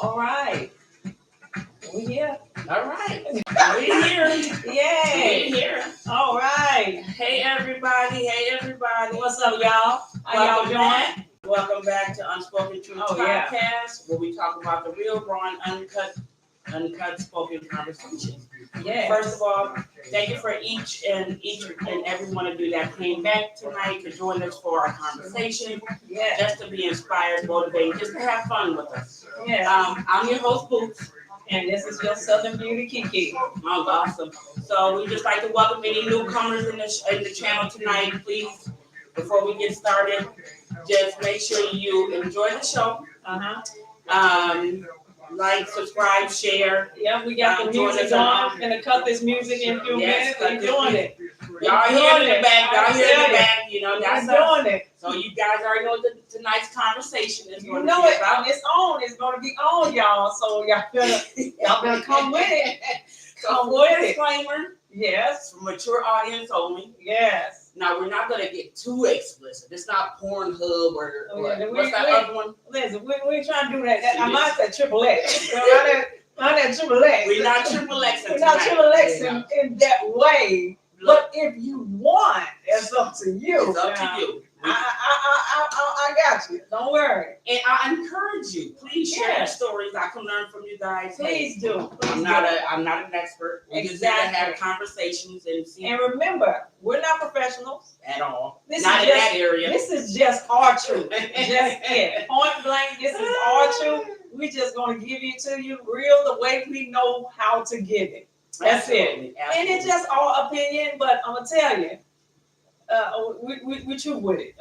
All right. We here. All right. We're here. Yay. We're here. All right. Hey, everybody. Hey, everybody. What's up, y'all? How y'all doing? Welcome back to Unspoken Truth yeah. Podcast, where we talk about the real, raw, and uncut spoken conversations. Yeah. First of all, thank you for each and every one of you that came back tonight to join us for our conversation. Yeah. Just to be inspired, motivated, just to have fun with us. Yeah. I'm your host, Boots. And this is your Southern Beauty Kiki. Oh, awesome. So we just like to welcome any newcomers in the channel tonight. Please, before we get started, just make sure you enjoy the show. Like, subscribe, share. Yep, we got the music on. I'm gonna cut this music in a few minutes. We're doing it. Y'all hear in the back. Y'all hear in the back. You know, that's we're doing it. So you guys already know what tonight's conversation is going to be it. about. It's on. It's going to be on, y'all. So y'all better come with it. Come with it. Disclaimer. Yes. For mature audience only. Yes. Now, we're not going to get too explicit. It's not Pornhub or what's that other one? Listen, we ain't trying to do that. I might say Triple X. Not that Triple X. We're not Triple X. We're not Triple X in that way. But if you want, it's up to you. It's up to you. I got you. Don't worry. And I encourage you. Please share your stories. I can learn from you guys. Please do. I'm not an expert. We just gotta have conversations and see. And remember, we're not professionals at all. Not in that area. This is just our truth. Just it. Point blank. This is our truth. We're just gonna give it to you real the way we know how to give it. That's it. And it's just our opinion, but I'm gonna tell you, we true with it.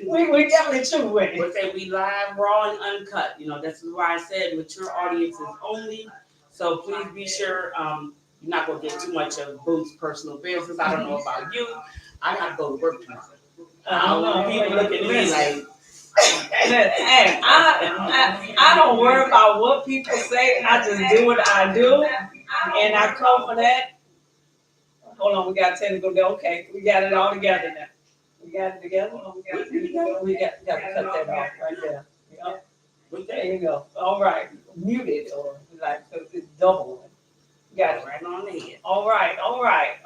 we definitely true with it. We say we live, raw, and uncut. You know, this is why I said mature audiences only. So please be sure you're not gonna get too much of Boots' personal business. I don't know about you. I gotta go to work tomorrow. I don't know. People look at me like. Hey, I don't worry about what people say. I just do what I do, and I come for that. Hold on, we got technical. Okay, we got it all together now. We got it together. We got to cut that off right there. Yep. There you go. All right, muted or like it's double. Got it right on the head. All right.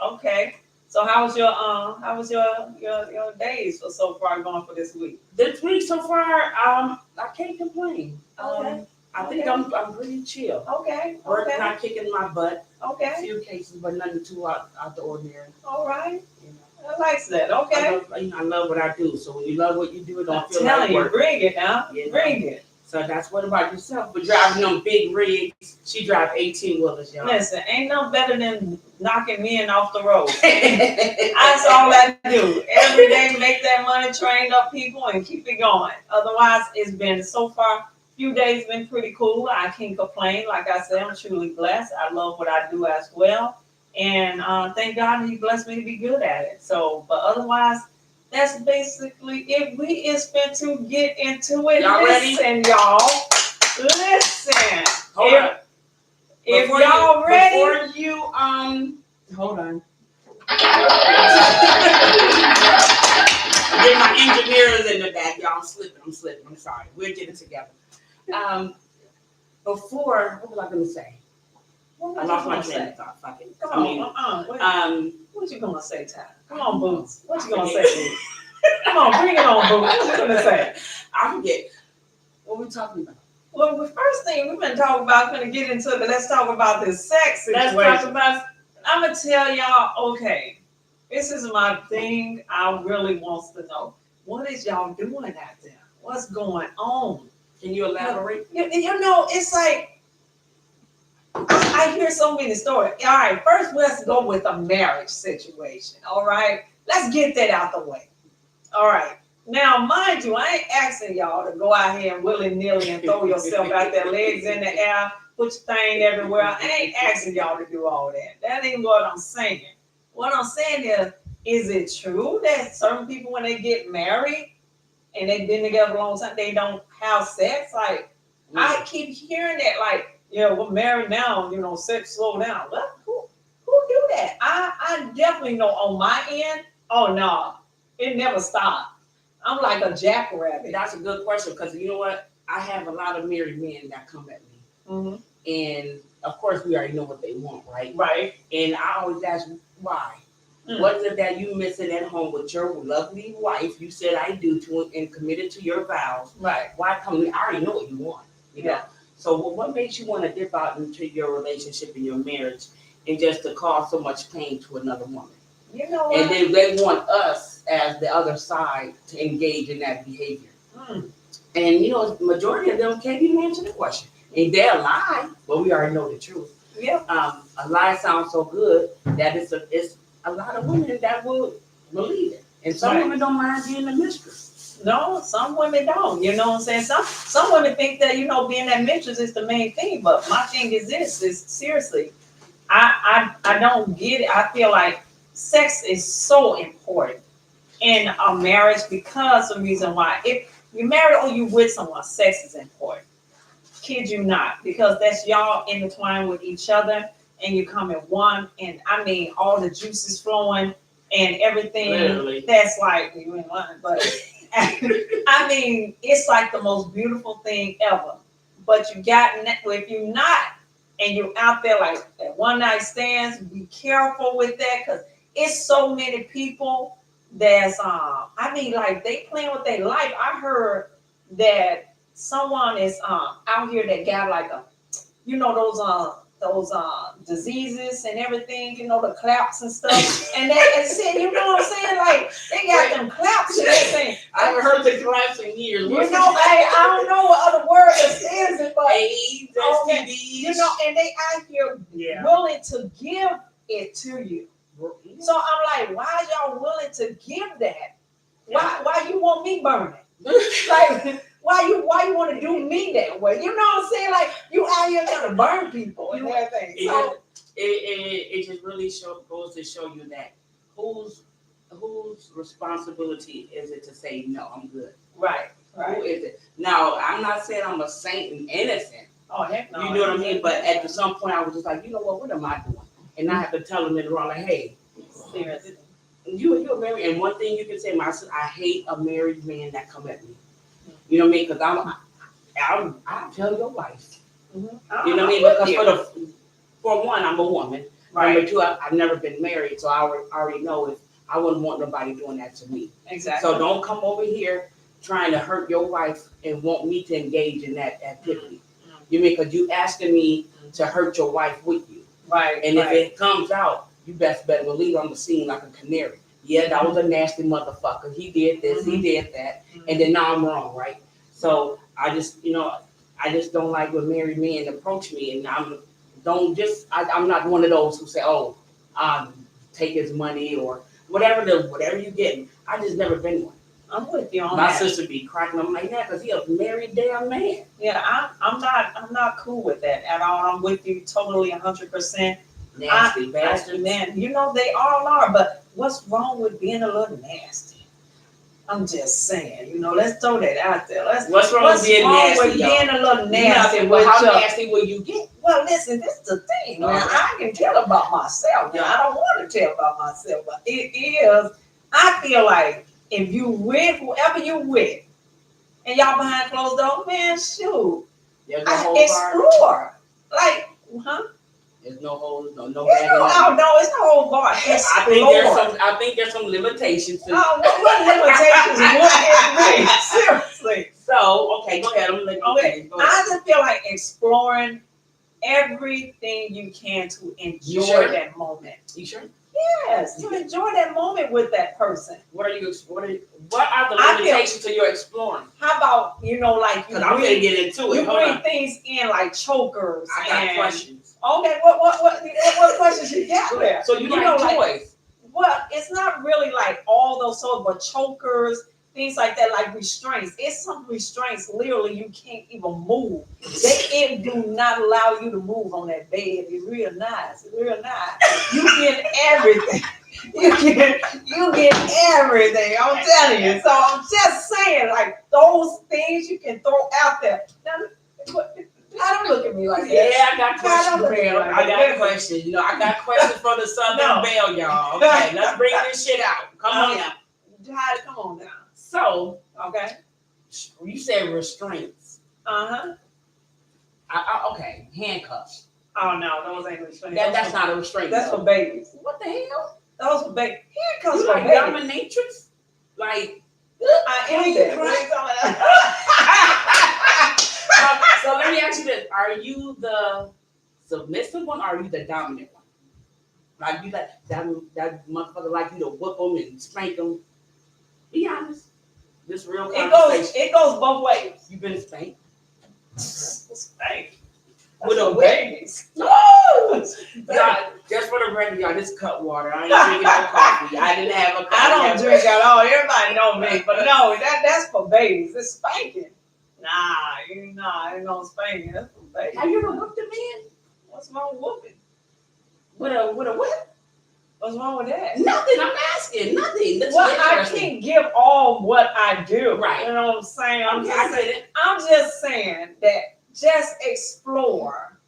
Okay. So how was your days so far going for this week? This week so far, I can't complain. Okay. I think I'm pretty chill. Okay. Work not kicking my butt. Okay. A few cases, but nothing too out the ordinary. All right. You know. I like that. Okay. I love what I do. So when you love what you do, it don't feel like work. You, bring it now. Bring it. So that's what about yourself. But driving them big rigs, she drive 18-wheelers, y'all. Listen, ain't no better than knocking men off the road. That's all I do. Every day, make that money, train up people, and keep it going. Otherwise, it's been so far. Few days been pretty cool. I can't complain. Like I said, I'm truly blessed. I love what I do as well. And thank God he blessed me to be good at it. So, but otherwise, that's basically it. We is fit to get into it. Y'all ready? Y'all. Listen. Hold on. If y'all ready. Before you, hold on. Get my engineers in the back. Y'all, I'm slipping. I'm sorry. We'll get it together. Before, what was I going to say? I lost my train of thought. Fuck it. Come on. What you going to say, Ty? Come on, Boots. What you going to say, Boots? Come on, bring it on, Boots. What you going to say? I forget. What we talking about? Well, the first thing we've been talking about, going to get into it, let's talk about this sex situation. Let's talk about. I'm going to tell y'all, okay, this is my thing. I really wants to know. What is y'all doing out there? What's going on? Can you elaborate? You know, it's like, I hear so many stories. All right, first let's go with a marriage situation. All right, let's get that out the way. All right, now mind you, I ain't asking y'all to go out here and willy-nilly and throw yourself out there, legs in the air, put your thing everywhere. I ain't asking y'all to do all that. That ain't what I'm saying. What I'm saying is it true that certain people, when they get married and they've been together a long time, they don't have sex? Like, I keep hearing that, like, yeah, we're married now, you know, sex slow down. What? Who do that? I definitely know on my end, oh, no, it never stopped. I'm like a jackrabbit. That's a good question because you know what? I have a lot of married men that come at me, Mhm. and of course we already know what they want, right? Right. And I always ask why. Mm. What is it that you missing at home with your lovely wife? You said I do to and committed to your vows. Right. Why come? I already know what you want. You know? Yeah. So what makes you want to dip out into your relationship and your marriage and just to cause so much pain to another woman? You know And what? then they want us as the other side to engage in that behavior. Mm. And you know, majority of them can't even answer the question. And they'll lie, but we already know the truth. Yeah. A lie sounds so good that it's a lot of women that will believe it. And some Right. women don't mind being the mistress. No, some women don't. You know what I'm saying? Some women think that, you know, being that mistress is the main thing. But my thing is this: is seriously, I don't get it. I feel like sex is so important in a marriage because the reason why, if you're married or you with someone, sex is important. Kid you not, because that's y'all intertwined with each other and you come in one, and I mean all the juices flowing and everything. Literally. That's like, you ain't lying, but I mean it's like the most beautiful thing ever. But you got, if you not and you're out there like at one night stands, be careful with that, because it's so many people that's I mean like they playing with their life. I heard that someone is out here that got like a, you know, those diseases and everything, you know, the claps and stuff. And they said, you know what I'm saying? Like they got them claps and everything. I haven't heard the claps in years. You know, I don't know what other word it is, but AIDS, okay, STDs. you know, and they out here Yeah. willing to give it to you. So I'm like, why y'all willing to give that? Why you want me burning? Like, why you want to do me that way? You know what I'm saying? Like, you out here trying to burn people and everything. So It just really goes to show you that whose responsibility is it to say no, I'm good. right. Who is it? Now, I'm not saying I'm a saint and innocent. Oh heck no. You know what I mean? But at some point, I was just like, you know what am I doing? And I have to tell them in the wrong, like, hey, Seriously. you're married. And one thing you can say, I hate a married man that come at me. You know what I mean? Because I'll tell your wife. Mm-hmm. You know what I mean? Because for one, I'm a woman. Right. Number two, I've never been married, so I already know if I wouldn't want nobody doing that to me. Exactly. So don't come over here trying to hurt your wife and want me to engage in that activity. Mm-hmm. You mean because you asking me to hurt your wife with you. Right. And right. if it comes out, you best better believe I'm the scene like a canary. Yeah, that was a nasty motherfucker. He did this, Mm-hmm. he did that, and then now I'm wrong, right? So I just don't like when married men approach me, and I'm not one of those who say, oh, take his money or whatever you getting. I just never been one. I'm with you on My that. sister be cracking up like that because he a married damn man. Yeah, I'm not cool with that at all. I'm with you totally 100%. Nasty bastards. Man, you know they all are, but what's wrong with being a little nasty? I'm just saying, you know, let's throw that out there. What's wrong with being nasty, with being a little nasty? Nothing, but how nasty will you get? Well, listen, this is the thing, man. I can tell about myself. Yeah, I don't want to tell about myself, but it is. I feel like if you with whoever you with, and y'all behind closed doors, man, shoot, explore. Like, huh? There's no holes, no no, it's the whole bar. I think there's some limitations. What limitations would it be? Seriously. So, okay, go ahead. I just feel like exploring everything you can to enjoy that moment. You sure? Yes, to enjoy that moment with that person. What are the limitations to your exploring? How about, you know, like because I'm gonna get into it. You bring things in like chokers. I got questions. Okay, what questions you got there? So you like toys? Like, well, it's not really like all those sorts, but chokers, things like that, like restraints. It's some restraints. Literally, you can't even move. They do not allow you to move on that bed. It's real nice. It's real nice. You get everything. You get everything. I'm telling you. So I'm just saying, like those things you can throw out there. Now, don't look at me like that. Yeah, I got questions. I got questions. You know, I got questions for the Southern Belle, y'all. Okay, let's bring this shit out. Come on now. Come on now. So, okay, you said restraints. Uh-huh. Okay, handcuffs. Oh no, those ain't restraints. That's not a restraint. That's though. for babies. What the hell? Those for babies. Handcuffs You for like babies. dominatrix? Like I am that. What are you talking about? so let me ask you this: are you the submissive one, or are you the dominant one? Like you like that motherfucker like you to whoop them and spank them? Be honest. This real conversation. It goes both ways. You been spanked? Spank. With a babies. No! Y'all, just for the record, y'all, this cut water. I ain't drinking no coffee. I didn't have a coffee. I don't drink at all. Everybody know me, but no, that's for babies. It's spanking. Nah, ain't no spanking. That's for babies. Have you ever whooped a man? What's wrong with whooping? With a what? What's wrong with that? Nothing. I'm asking. Nothing. That's Well, I can't give all what I do. Right. You know what I'm saying? I'm I just saying that just explore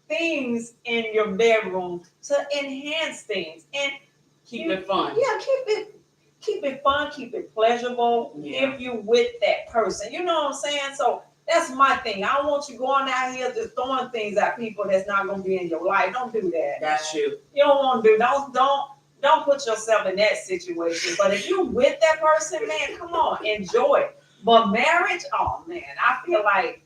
things in your bedroom to enhance things and keep it fun. Yeah, keep it fun, keep it pleasurable. Yeah. If you with that person, you know what I'm saying. So that's my thing. I don't want you going out here just throwing things at people that's not gonna be in your life. Don't do that. That's you. You don't want to do. Don't put yourself in that situation. But if you with that person, man, come on, enjoy it. But marriage, oh man, I feel like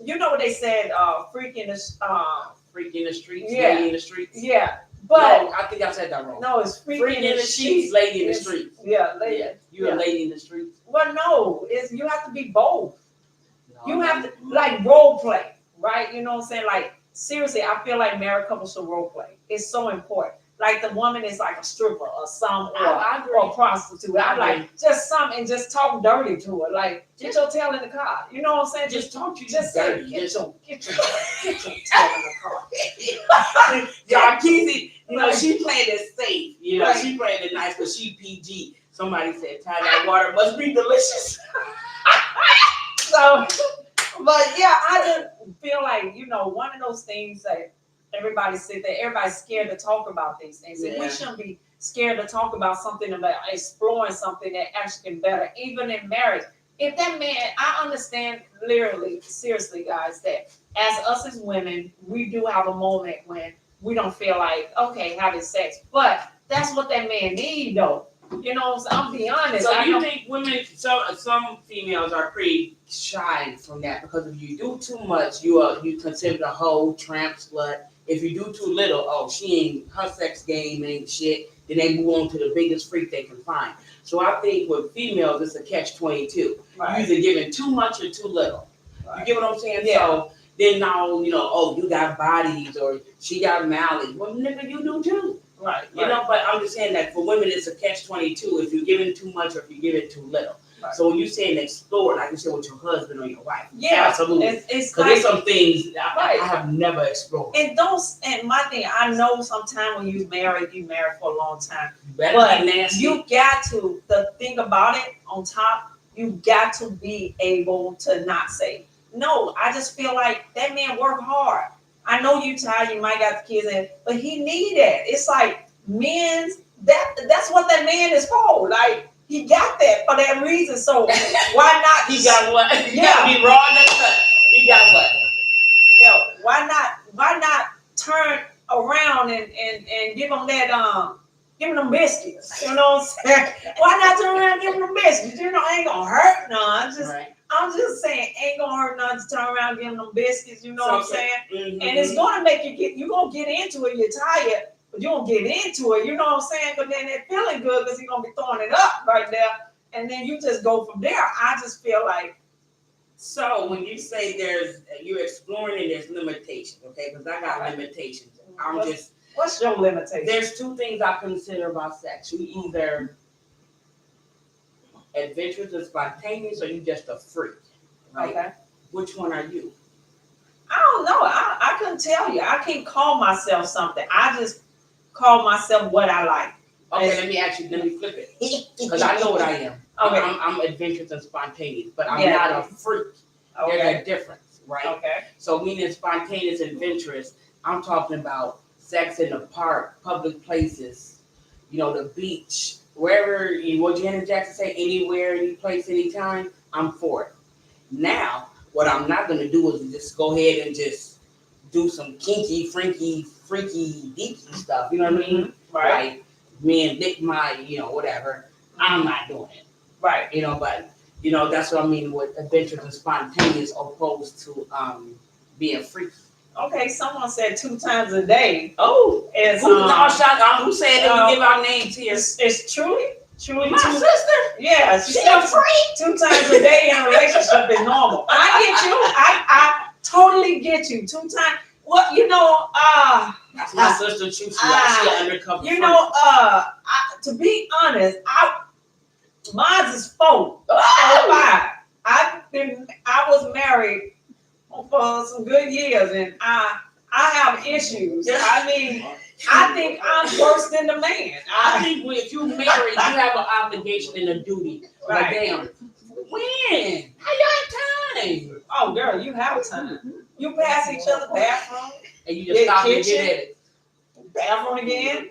you know what they said, freak in the streets, yeah. lady in the streets. Yeah. But no, I think I said that wrong. No, it's freak in the sheets, lady in the streets. Yeah, lady. Yeah. You're a lady in the streets. Well, no, you have to be both. No, you have to like role play, right? You know what I'm saying? Like seriously, I feel like married couples should role play. It's so important. Like the woman is like a stripper or or a prostitute. I like just some and just talk dirty to her. Like get your tail in the car. You know what I'm saying? Just talk to you. Just dirty. Say get your tail in the car. Y'all Keezy, you know, she playing it safe. You know, Right. she playing it nice because she PG. Somebody said, "Ty, that water must be delicious." So, but yeah, I just feel like, you know, one of those things that everybody's scared to talk about these things. And we shouldn't be scared to talk about something, about exploring something that actually can better, even in marriage. If that man, I understand literally, seriously, guys, that as us as women, we do have a moment when we don't feel like, okay, having sex, but that's what that man need though. You know, so I'm being honest. So you think women, some females are pretty shy from that because if you do too much, you considered a hoe, tramp, slut. If you do too little, oh, her sex game ain't shit. Then they move on to the biggest freak they can find. So I think with females, it's a catch-22. Right. You're either giving too much or too little. Right. You get what I'm saying? Yeah. So then now, you know, oh, you got bodies or she got mileage. Well, nigga, you do too. Right. You know, but I'm just saying that for women, it's a catch-22 if you're giving too much or if you give it too little. Right. So when you're saying explore, like you said, with your husband or your wife, yeah, absolutely. Because there's some things I have never explored. And my thing, I know sometimes when you married for a long time, but you got to, the thing about it on top, you got to be able to not say, no, I just feel like that man worked hard. I know you tired, you might got the kids in, but he need that. It's like that's what that man is for. Like, he got that for that reason. So why not? He got what? Yeah. Got me raw in the cut. He got what? Yeah. Why not turn around and give them that give them biscuits? You know what I'm saying? Why not turn around and give them biscuits? You know, ain't gonna hurt none. I'm just saying, ain't gonna hurt none to turn around and give them biscuits. You know what I'm saying? Mm-hmm. And it's gonna make you're gonna get into it. You're tired. But you don't get into it, you know what I'm saying? But then they're feeling good because you're going to be throwing it up right there. And then you just go from there. I just feel like. So when you say you're exploring and there's limitations, okay? Because I got limitations. What's your limitation? There's two things I consider about sex. You either adventurous and spontaneous or you just a freak, right? Okay. Which one are you? I don't know. I couldn't tell you. I can't call myself something. I just call myself what I like. Okay, let me flip it. Because I know what I am. Okay. I'm adventurous and spontaneous, but I'm not a freak. Okay. There's a difference, right? Okay. So meaning spontaneous and adventurous, I'm talking about sex in the park, public places, you know, the beach, wherever, what Janet Jackson say, anywhere, any place, anytime, I'm for it. Now, what I'm not gonna do is just go ahead and just do some kinky, freaky, deaky stuff. You know what I mean? Right. Like men lick my, whatever. I'm not doing it. Right. But that's what I mean with adventurous and spontaneous opposed to being freaky. Okay, someone said 2 times a day. Oh, It's, who said that we give our names here? It's Truly My sister. Yeah, She a freak. 2 times a day in a relationship is normal. I get you. I totally get you. 2 times. Well, That's my sister. She undercover. To be honest, mine is 4 or 5. I was married for some good years, and I have issues. I mean, I think I'm worse than the man. I think if you married, you have an obligation and a duty. Right. But damn, when? How y'all time? Oh, girl, you have time. You pass each other bathroom, and you just stop and get at it. Bathroom again.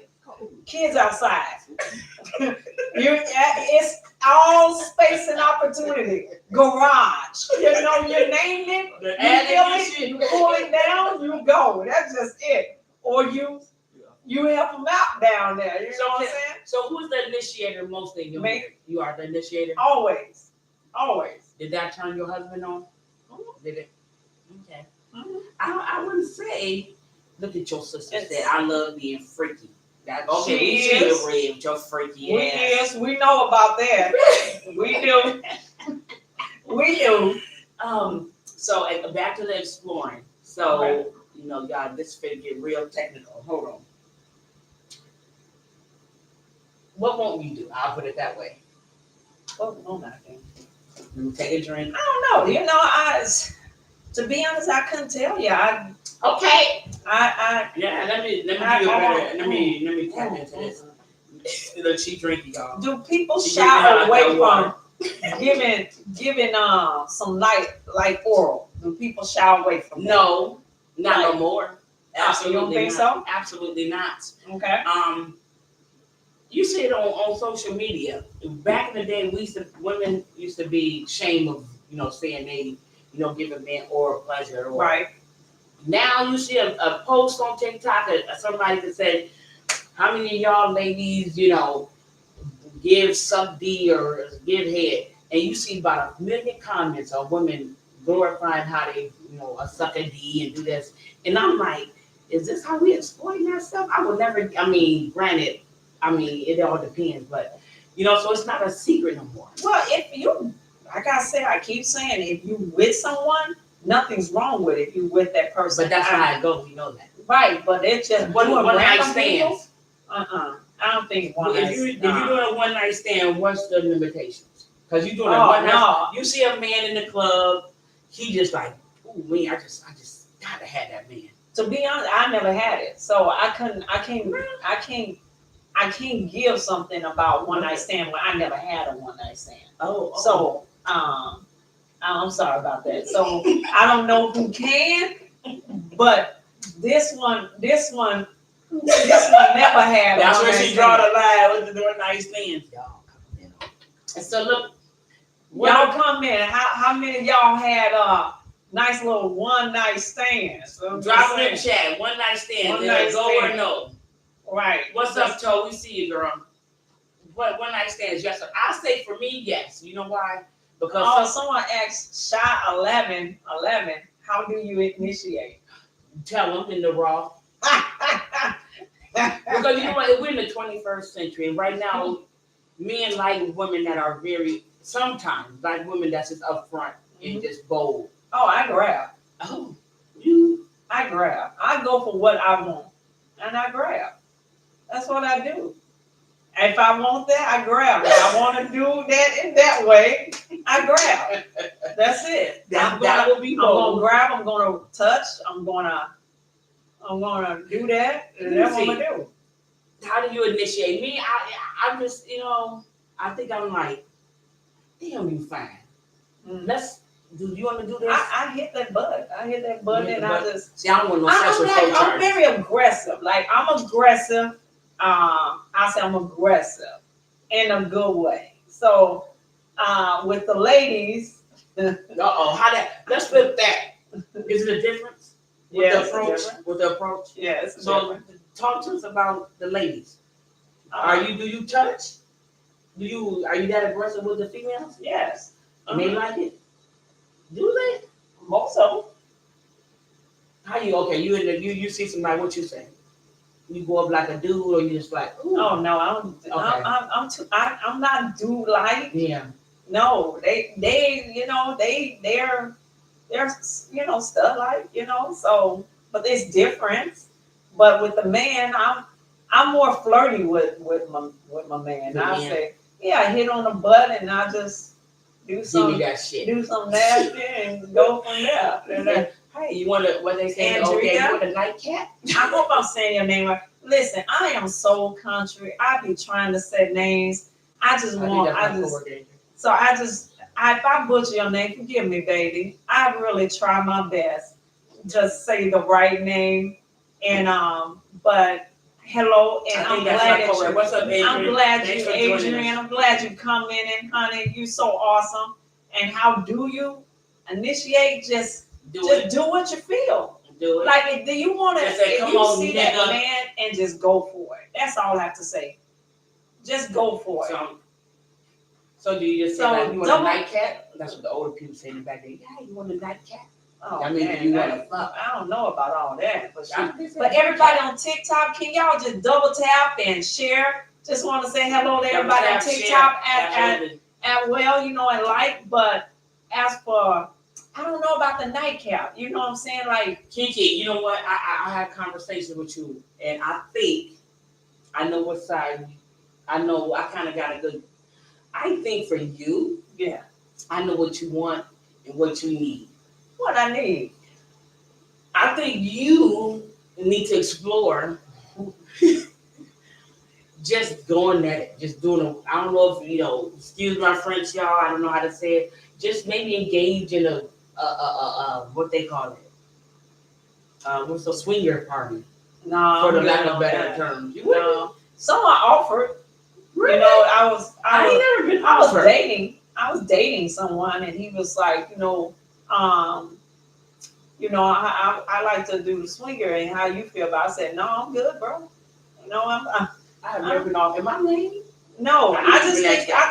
Kids outside. It's all space and opportunity. Garage. You name it, you pull it down, you go. That's just it. Or you help them out down there. You know what I'm saying? So who's the initiator mostly in your marriage? You are the initiator? Always. Did that turn your husband on? Did it? Okay. Mm-hmm. I wouldn't say, look at your sister said, I love being freaky. Okay, we see you read with your freaky ass. Yes, we know about that. We do. We do. So back to the exploring. So, right. Y'all, this is finna get real technical. Hold on. What won't you do? I'll put it that way. Oh, no, nothing. Let me take a drink. I don't know. To be honest, I couldn't tell you. Okay. Yeah. Let me give you a better. Let me tap into this. Look, she drinking, y'all. Do people shy away from giving some light oral? Do people shy away from that? No, not no more. Absolutely. You don't think so? Absolutely not. Okay. You see it on social media. Back in the day, women used to be ashamed of saying they give a man oral pleasure. Right. Now you see a post on TikTok, somebody that said, how many of y'all ladies, give sub D or give head? And you see about 1 million comments of women glorifying how they, suck a D and do this. And I'm like, is this how we exploiting ourselves? I would never, granted, it all depends, but, so it's not a secret no more. Well, if you, like I keep saying, if you with someone, nothing's wrong with it. You with that person. But that's how it goes. We know that. Right, but it's just one night stands. I don't think one night. If you're doing a one night stand, what's the limitations? Because you're doing a one night. You see a man in the club, he just like, ooh, me, I just gotta have that man. To be honest, I never had it, so I can't give something about one night stand when I never had a one night stand. Oh, okay. So I'm sorry about that. So I don't know who can, but this one never had. That's where she draw the line with the one night stands. Y'all come in. And so look, y'all come in. How many of y'all had nice little one night stands? So drop it in the chat. One night stand. Go stand. Or no. Right. What's up, Toe? We see you, girl. What one night stands? Yes, sir. I say for me, yes. You know why? Because someone asked Shy 11, how do you initiate? Tell them in the raw. Because you know what? We're in the 21st century, and right now, men like women that are sometimes like women that's just upfront and just bold. Oh, I grab. Oh, you? I grab. I go for what I want, and I grab. That's what I do. If I want that, I grab. If I want to do that in that way, I grab. That's it. That will be bold. I'm gonna grab. I'm gonna touch. I'm gonna do that. And that's what I'm gonna do. How do you initiate? Me, I'm just, I think I'm like, damn, you fine. Do you want to do this? I hit that button. And I just. See, I don't want no sexual charge. I'm very aggressive. Like, I'm aggressive. I say I'm aggressive in a good way. So, with the ladies, How that? Let's flip that. Is it a difference with Yeah, the it's approach? different. With the approach. Yeah, it's So different. talk to us about the ladies. Uh, Do you touch? Are you that aggressive with the females? yes. And they like it? Do they? Most of them. How you okay? You see somebody, what you say? You go up like a dude, or you just like, ooh. Oh no, I don't. Okay. I'm not dude like. Yeah. No, they're stuff like so, but it's different. But with the man, I'm more flirty with my man. Good I man. say, yeah, I hit on the butt and I just do Give me some that shit. nasty and go from there. And then, Hey, you want to? What they say? Andrea? Okay, you want a nightcap? I hope I'm saying your name right. Listen, I am so country. I be trying to say names. If I butcher your name, forgive me, baby. I really try my best. Just say the right name. And but hello, and I'm glad that you. What's up, Adrian? I'm glad Thanks you, for joining Adrian. us. I'm glad you come in, and honey, you so awesome. And how do you initiate? Just do what you feel. Do it. Like, do you want to? Just say, If "Come you on, see nigga." that man and just go for it. That's all I have to say. Just go for it. So do you just say, So, like, you want double- a nightcap? That's what the older people say in the back there. Yeah, you want a nightcap? Oh, I mean, man, you want to fuck. I don't know about all that, but Yeah, but everybody on TikTok, can y'all just double tap and share? Just want to say hello to everybody on TikTok at well, and like. But as for, I don't know about the nightcap. You know what I'm saying? Like, Kiki, you know what? I had a conversation with you, and I think I know what side. I know I kind of got a good. I think for you, yeah, I know what you want and what you need. what I need. I think you need to explore just going at it, just doing it. I don't know if, excuse my French, y'all, I don't know how to say it. Just maybe engage in a what they call it. What's a swinger party? No, For the I'm lack good of on better that. terms. You No, someone offered. really? I ain't never been I was offered. dating someone, and he was like, I like to do the swinger, and how you feel about it. I said, no, I'm good, bro. I have never been offered. Am I lady? No, I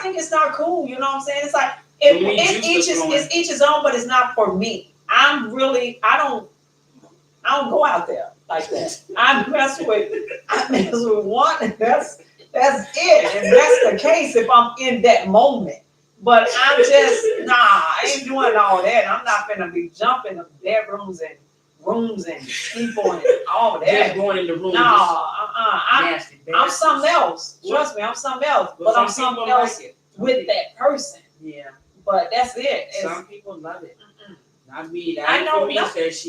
think it's not cool. You know what I'm saying? It's like it's each his own, but it's not for me. I don't go out there like that. I mess with one, and that's it. And that's the case if I'm in that moment. But I'm just I ain't doing all that. I'm not gonna be jumping in bedrooms and rooms and people and all that. Just going in the room. I'm something else. Trust me, I'm something else. But I'm something else with that person. Yeah. But that's it. Some people love it. Not me. I know,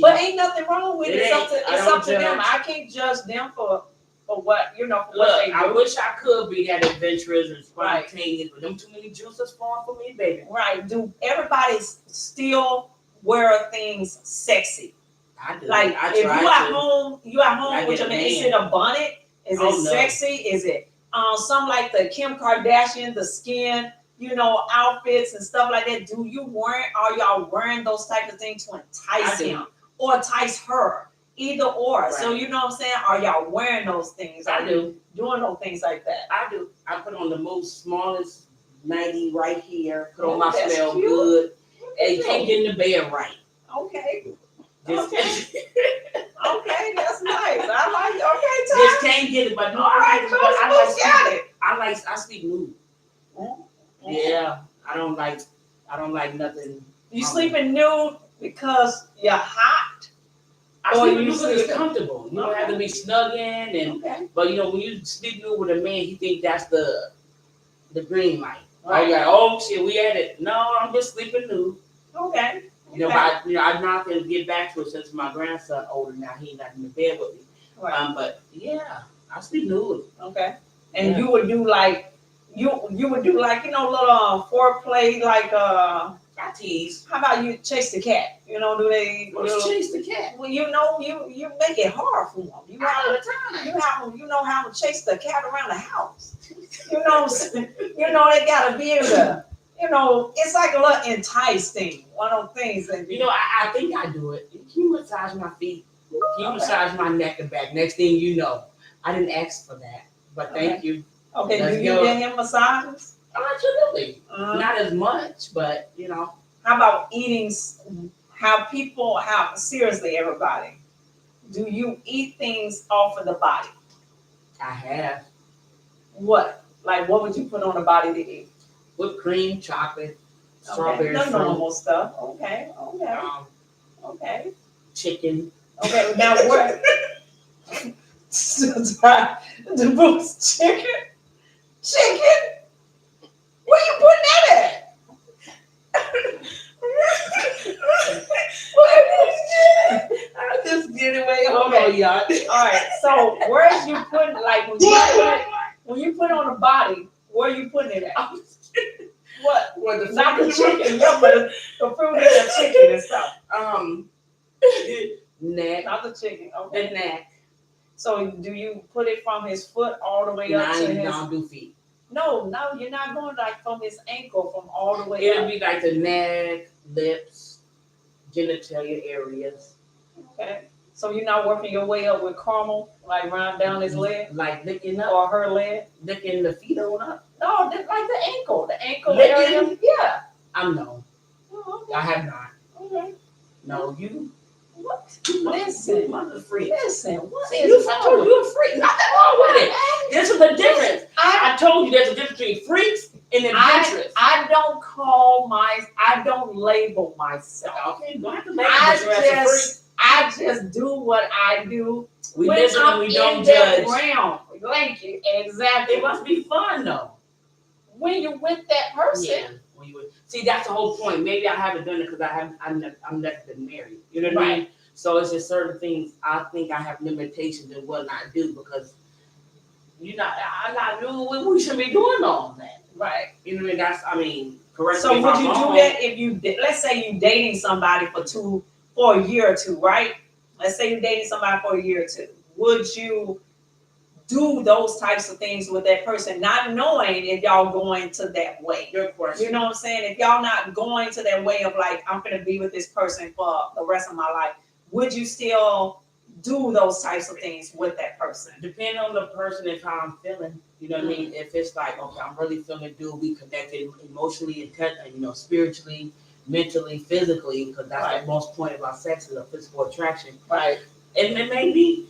but ain't nothing wrong with it. It's up to them. I can't judge them for what what they do. I wish I could be that adventurous and spontaneous, but them too many juices falling for me, baby. Right. Do everybody still wear things sexy? I do. Like, if you at home with your man. Is it a bonnet? Is it sexy? Is it some like the Kim Kardashian, the skin, outfits and stuff like that? Are y'all wearing those type of things to entice him or entice her? Either or. Right. So you know what I'm saying? Are y'all wearing those things? I do. Doing those things like that? I do. I put on the most smallest nightie right here. Put on my smell good. And you can't get in the bed right. Okay. Okay, that's nice. I like it. Okay, just can't get it, but no, I sleep nude. Mm-hmm. Yeah, I don't like nothing. You sleeping nude because you're hot? I sleep nude because it's comfortable. You don't have to be snugging but when you sleep nude with a man, he think that's the green light. Right. Oh shit, we at it. No, I'm just sleeping nude. Okay. But I'm not gonna get back to it since my grandson older now. He not in the bed with me. Right. But yeah, I sleep nude. Okay. And you would do like little foreplay like I tease. How about you chase the cat? Do they chase the cat? Well, you make it hard for them. You all the time. You know how to chase the cat around the house. They gotta be able to. it's like a little enticing. One of those things that I think I do it. Can you massage my feet? Can you massage my neck and back? Next thing you know, I didn't ask for that, but thank you. Okay, Let's do you go. get him massages? Absolutely. Not as much, but How about eating? Seriously, everybody, do you eat things off of the body? I have What? Like, what would you put on the body to eat? whipped cream, chocolate, Okay, strawberry the fruit, normal stuff. Okay, okay. chicken. Okay, now what? The boots chicken? Chicken? Where you putting that at? I just get away. Hold Okay. on, y'all. All right, so where's you putting, like, when you put it on the body, where you putting it at? What? What the Not the fuck? chicken, yeah, but the fruit and the chicken and stuff. Neck. Not the chicken, The okay. neck. So do you put it from his foot all the way No, up I to ain't his? gonna do feet. No, you're not going like from his ankle, from all the way It'll up. be like the neck, lips, genitalia areas. Okay. So you're not working your way up with caramel, like run down his leg Like licking up, or her leg? licking the feet on up. No, like the ankle Licking? area. Yeah. I'm no. Oh, I have not. okay. No, you. What? You Listen. mother freak. Listen. What See, is I wrong told with you a freak. Nothing wrong with it. This is the difference. I told you there's a difference between freaks and adventurous. I don't label myself. Okay, you don't have to label yourself as a freak. I just do what I do. We when listen I'm and we don't in that judge. realm. Thank you. Exactly. It must be fun though. When you're with that person. Yeah. When you would see, that's the whole point. Maybe I haven't done it because I'm never been married. You know what I mean? So it's just certain things I think I have limitations in what not do because I'm not doing. We shouldn't be doing all that. Right. You know what I mean? Correct. So would you do that if you let's say you dating somebody for a year or two, right? Let's say you're dating somebody for a year or two. Would you do those types of things with that person, not knowing if y'all going to that way? Good question. You know what I'm saying? If y'all not going to that way of like, I'm gonna be with this person for the rest of my life, would you still do those types of things with that person? Depending on the person and how I'm feeling. You know what I mean? If it's like, okay, I'm really feeling good, we connected emotionally and spiritually, mentally, physically, because that's the most point about sex is a physical attraction. Right. And then maybe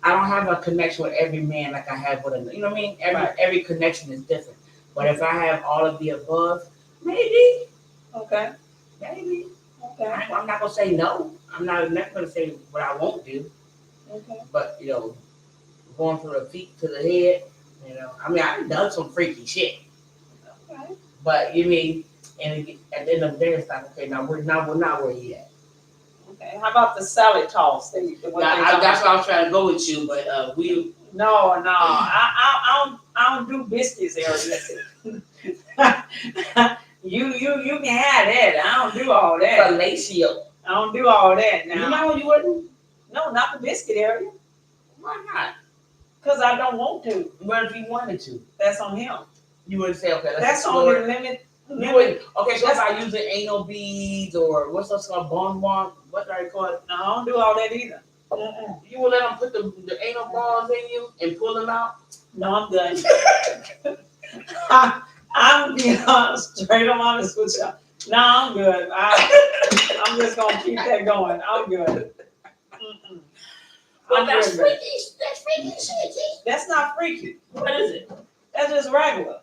I don't have a connection with every man like I have with another. You know what I mean? Every connection is different. But if I have all of the above, maybe. Okay. Maybe. Okay. I'm not gonna say no. I'm not gonna say what I won't do. Okay. But going from the feet to the head, I mean I've done some freaky shit. Okay. But you mean, and at the end of the day, it's like, okay, now we're not where you at. Okay. How about the salad toss? That's what I was trying to go with you, but we. No. I don't do biscuits, Eric. You can have that. I don't do all that. Fellatio. I don't do all that now. You know you wouldn't? No, not the biscuit area. Why not? Because I don't want to. What if you wanted to? That's on him. You wouldn't say, okay, that's on the limit. You wouldn't. Okay, so if I use the anal beads or what's those called, bonbon, what are they called? No, I don't do all that either. You would let them put the anal balls in you and pull them out? No, I'm good. I'm being honest, straight up honest with you. No, I'm good. I'm just gonna keep that going. I'm good. But that's freaky. That's freaky shit. That's not freaky. What is it? That's just regular.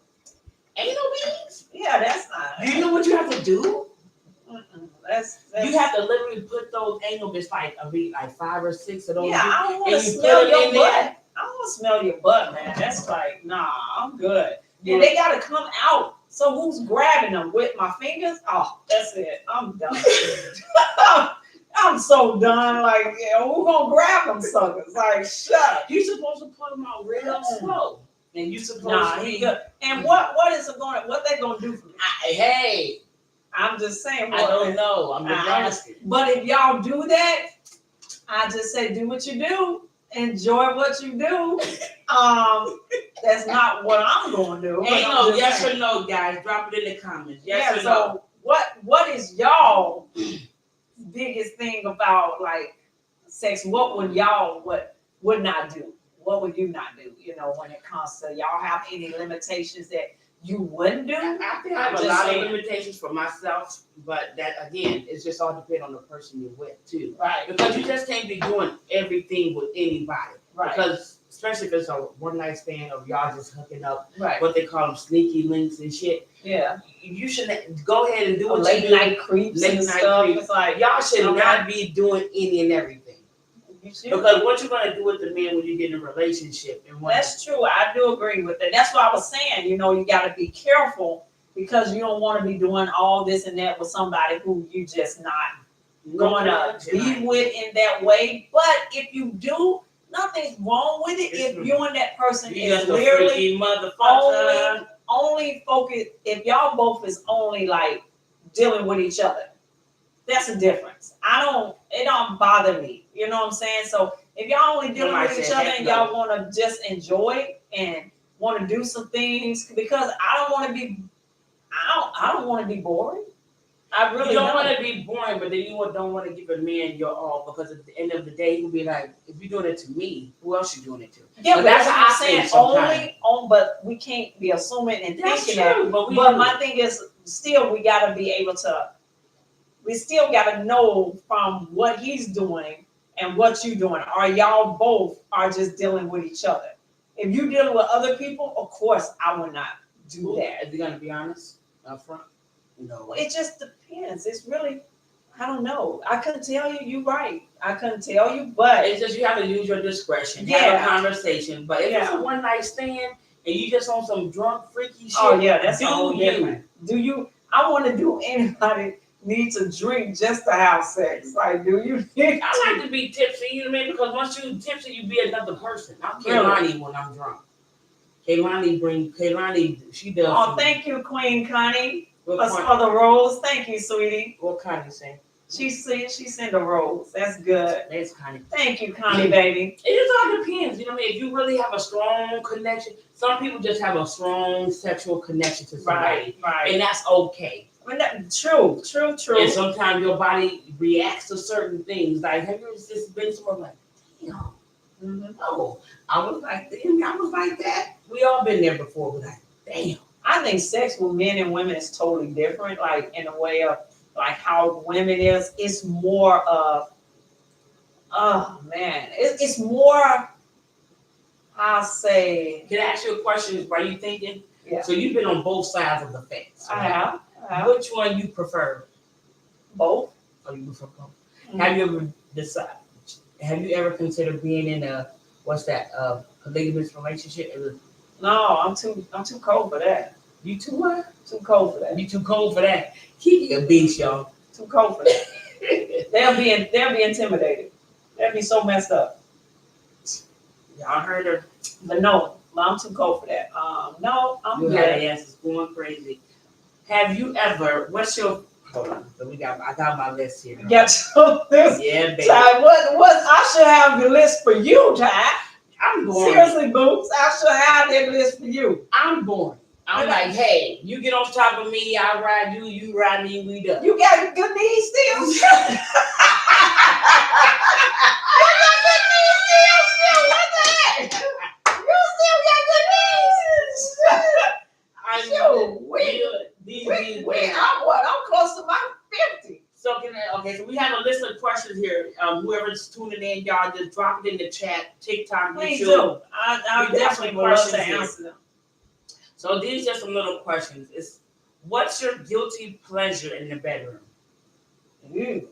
Anal beads? Yeah, that's not. Do you know what you have to do? That's you have to literally put those anal beads like 5 or 6 of those. Yeah, I don't want to smell your butt. I don't want to smell your butt, man. That's like, nah, I'm good. Yeah, they gotta come out. So who's grabbing them with my fingers? Oh, that's it. I'm done. I'm so done. Like, yeah, who gonna grab them suckers? Like, shut up. You supposed to put them out real slow, and you supposed to be good. And what they gonna do for me? Hey, I'm just saying. I don't know. I'm just asking. But if y'all do that, I just say do what you do. enjoy what you do. That's not what I'm gonna do. Ain't I'm no just yes saying. or no, guys. Drop it in the comments. Yes Yeah. or no. So what is y'all biggest thing about like sex? What would y'all would not do? What would you not do? You know, when it comes to y'all have any limitations that you wouldn't do? I think I have I'm a just lot saying. of limitations for myself, but that again, it's just all depend on the person you're with too. Right. Because you just can't be doing everything with anybody. Right. Because especially if it's a one night stand or y'all just hooking up, Right. what they call them sneaky links and shit. Yeah. You should go ahead and do what Late you do. night creeps Late and night stuff. creeps. It's like Y'all should Okay. not be doing any and everything. you should. Because what you're gonna do with the man when you get in a relationship and when That's true. I do agree with that. That's what I was saying. You know, you got to be careful because you don't want to be doing all this and that with somebody who you just not going to be with in that way. But if you do, nothing's wrong with it. If you and that person you is just a literally freaky motherfucker. only focus, if y'all both is only like dealing with each other, that's a difference. It don't bother me. You know what I'm saying? So if y'all only dealing Somebody with each said other heck and no. y'all want to just enjoy and want to do some things, because I don't want to be boring. I really You don't want to be boring, but then you don't want to give a man your all because at the end of the day, he'll be like, if you're doing it to me, who else you doing it to? Yeah, But but that's that's how what I I'm saying. think sometimes. But we can't be assuming and That's thinking that. true, but My thing is, still, we got to be able to. We still got to know from what he's doing and what you're doing. Are y'all both are just dealing with each other? If you're dealing with other people, of course, I would not do that. If you're gonna be honest up front, no. It just depends. It's really, I don't know. I couldn't tell you. You're right. I couldn't tell you, but It's just you have to use your discretion. Have Yeah. a conversation. But if it's Yeah. a one night stand and you just on some drunk freaky shit, oh yeah, that's do all you? different. Do you? I want to do anybody need to drink just to have sex. Like, do you need I like to be tipsy, you know what I mean? Because once you tipsy, you be another person. I'm Really? Kaylani when I'm drunk. Kaylani, she does. Oh, thank you, Queen Connie, for What the rose. Thank you, sweetie. Connie say? She sent a rose. That's good. That's Connie. Thank you, Connie, baby. It just all depends, you know what I mean? If you really have a strong connection, some people just have a strong sexual connection to somebody, Right. and that's okay. I mean, true. And sometimes your body reacts to certain things. Like, have you just been somewhere like, damn, Mm-hmm. oh, I was like that. We all been there before. We're like, damn. I think sex with men and women is totally different. Like in a way of like how women is. It's more of, oh man, it's more. I say, Can I ask you a question while you thinking? Yeah. So you've been on both sides of the fence. I Right? have Which one you prefer? both. Or you prefer both? Mhm. Have you ever decided? Have you ever considered being in a polygamous relationship? No, I'm too cold for that. You too what? Too cold for that. You too cold for that. Keep your beast, y'all. Too cold for that. They'll be intimidated. They'll be so messed up. Y'all heard her. But no, I'm too cold for that. No, I'm You good. had ass is going crazy. Have you ever? What's your? Hold on. So I got my list here. Got your list. Yeah, baby. Ty, what? I should have the list for you, Ty. I'm boring. Seriously, Boots, I should have that list for you. I'm boring. I'm like, hey, you get on top of me, I ride you, you ride me, we done. You got good knees still? You got good knees still? What the heck? You still got good knees? Shoot, I'm close to my 50. So so we have a list of questions here. Whoever's tuning in, y'all just drop it in the chat. TikTok, Please YouTube. do. I We got definitely some would love to questions here. answer them. So these are some little questions. What's your guilty pleasure in the bedroom? Guilty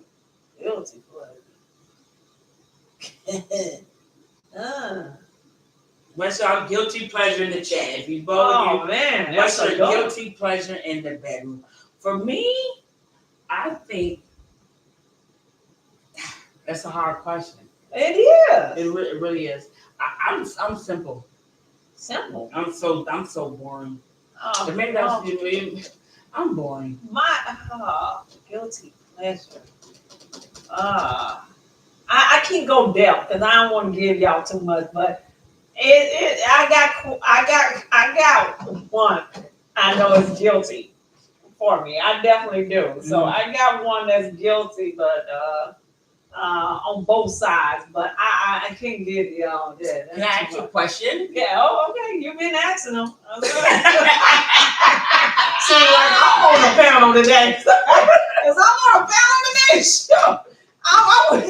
pleasure. What's your guilty pleasure in the chat? If you both of you, Man, what's that's your a guilty pleasure in the bedroom? For me, I think that's a hard question. It is. It really is. I'm simple. Simple. I'm so boring. Oh, Maybe that's I'm boring. My guilty pleasure. I can't go depth because I don't want to give y'all too much, but I got one I know is guilty for me. I definitely do. So I got one that's guilty, but on both sides. But I can't give y'all that. Can I ask you a question? Yeah. Oh, okay. You've been asking them. See, like I'm on the panel today. Cause I'm on a panel today. Sure. I'm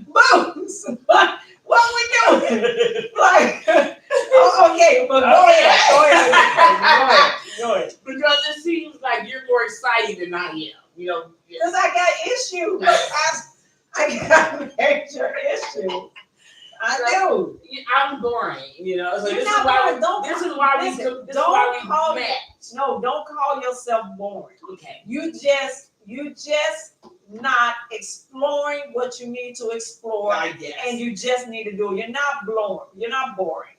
booms. What we doing? Like, okay, but go ahead. Go ahead. Because it seems like you're more excited than I am. You know, Because I got issues. I got major issues. I do. I'm boring, you know. So You're this is not why boring. Don't this is call- why listen, we this is don't why we call- met. No, don't call yourself boring. Okay. You just not exploring what you need to explore, I guess. and you just need to do it. You're not blowing. You're not boring.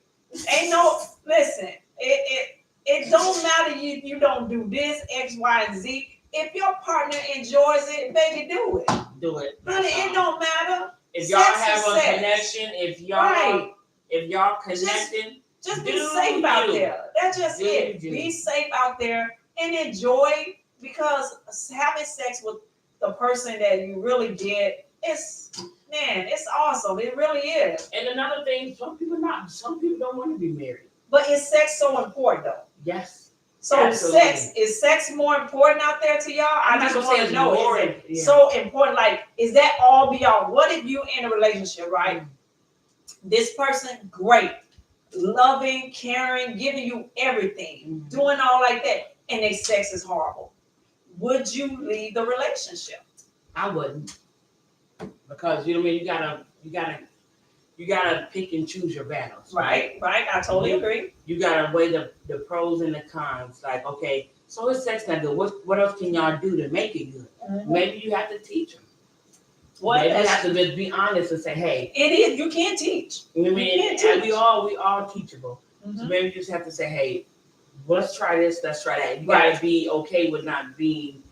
Ain't no listen. It don't matter. You don't do this X, Y, and Z. If your partner enjoys it, baby, do it. Do it. Honey, it don't matter. If y'all Sex have is a sex. connection, if y'all Right. connecting, Just be Do safe out you. there. That's just Do it. you. Be safe out there and enjoy, because having sex with the person that you really did, it's awesome. It really is. and another thing, some people don't want to be married. But is sex so important though? Yes. So Absolutely. is sex more important out there to y'all? I I'm not just gonna want say to it's know, more, is it yeah. so important? Like, is that all be all? What if you in a relationship, right? This person, great, loving, caring, giving you everything, doing all like that, and their sex is horrible. Would you leave the relationship? I wouldn't, because you know what I mean. You gotta pick and choose your battles. Right. I totally agree. You gotta weigh the pros and the cons. Like, okay, so it's sex not good. What else can y'all do to make it good? Maybe you have to teach them. Maybe you have to just be honest and say, hey, it is. You can't teach. you know what I mean? You can't And teach. we all teachable. So maybe you just have to say, hey, let's try this, let's try that. You gotta be okay with not being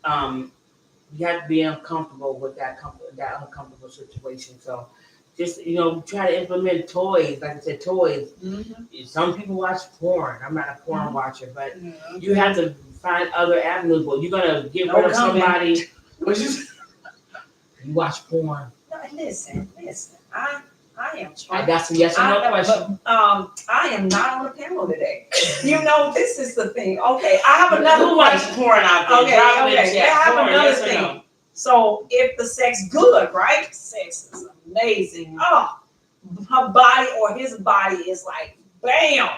you have to be uncomfortable with that uncomfortable situation. So just, you know, try to implement toys. Like I said, toys. Some people watch porn. I'm not a porn watcher, but you have to find other avenues. Well, you're gonna get rid of somebody. You watch porn. No, listen. I am I trying. got some yes or no questions. I am not on the panel today. You know, this is the thing. Okay, I have another Who watches question. porn out there? Okay, Drop it in okay. the chat. I have Porn, another yes or thing. no? So if the sex good, right? Sex is amazing. Oh, her body or his body is like, bam.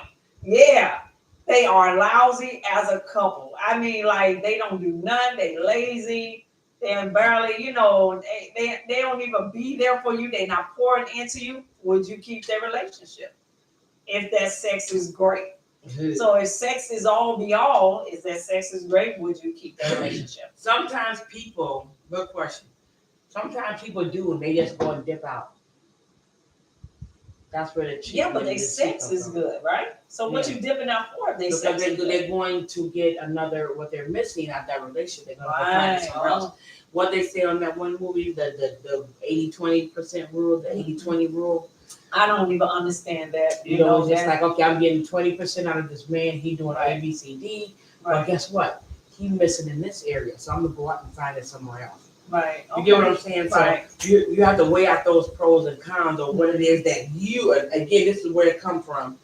Yeah. They are lousy as a couple. I mean, like, they don't do nothing. They lazy. They're barely, you know, they don't even be there for you. They're not pouring into you. Would you keep their relationship if that sex is great? So if sex is all be all, is that sex is great, would you keep that relationship? Sometimes people, good question. Sometimes people do and they just go and dip out. That's where the cheating. Yeah, but their sex is good, right? So what you dipping out for if they because sex is good? they're going to get another, what they're missing out that relationship. They're going to go find it somewhere else. What they say on that one movie, the 80-20% rule, the 80-20 rule. I don't even understand that. You know, it's just like, okay, I'm getting 20% out of this man. He doing A, B, C, D. But guess what? He missing in this area. So I'm going to go out and find it somewhere else. Right. You get what I'm saying? Right. So you have to weigh out those pros and cons of what it is that you, again, this is where it come from,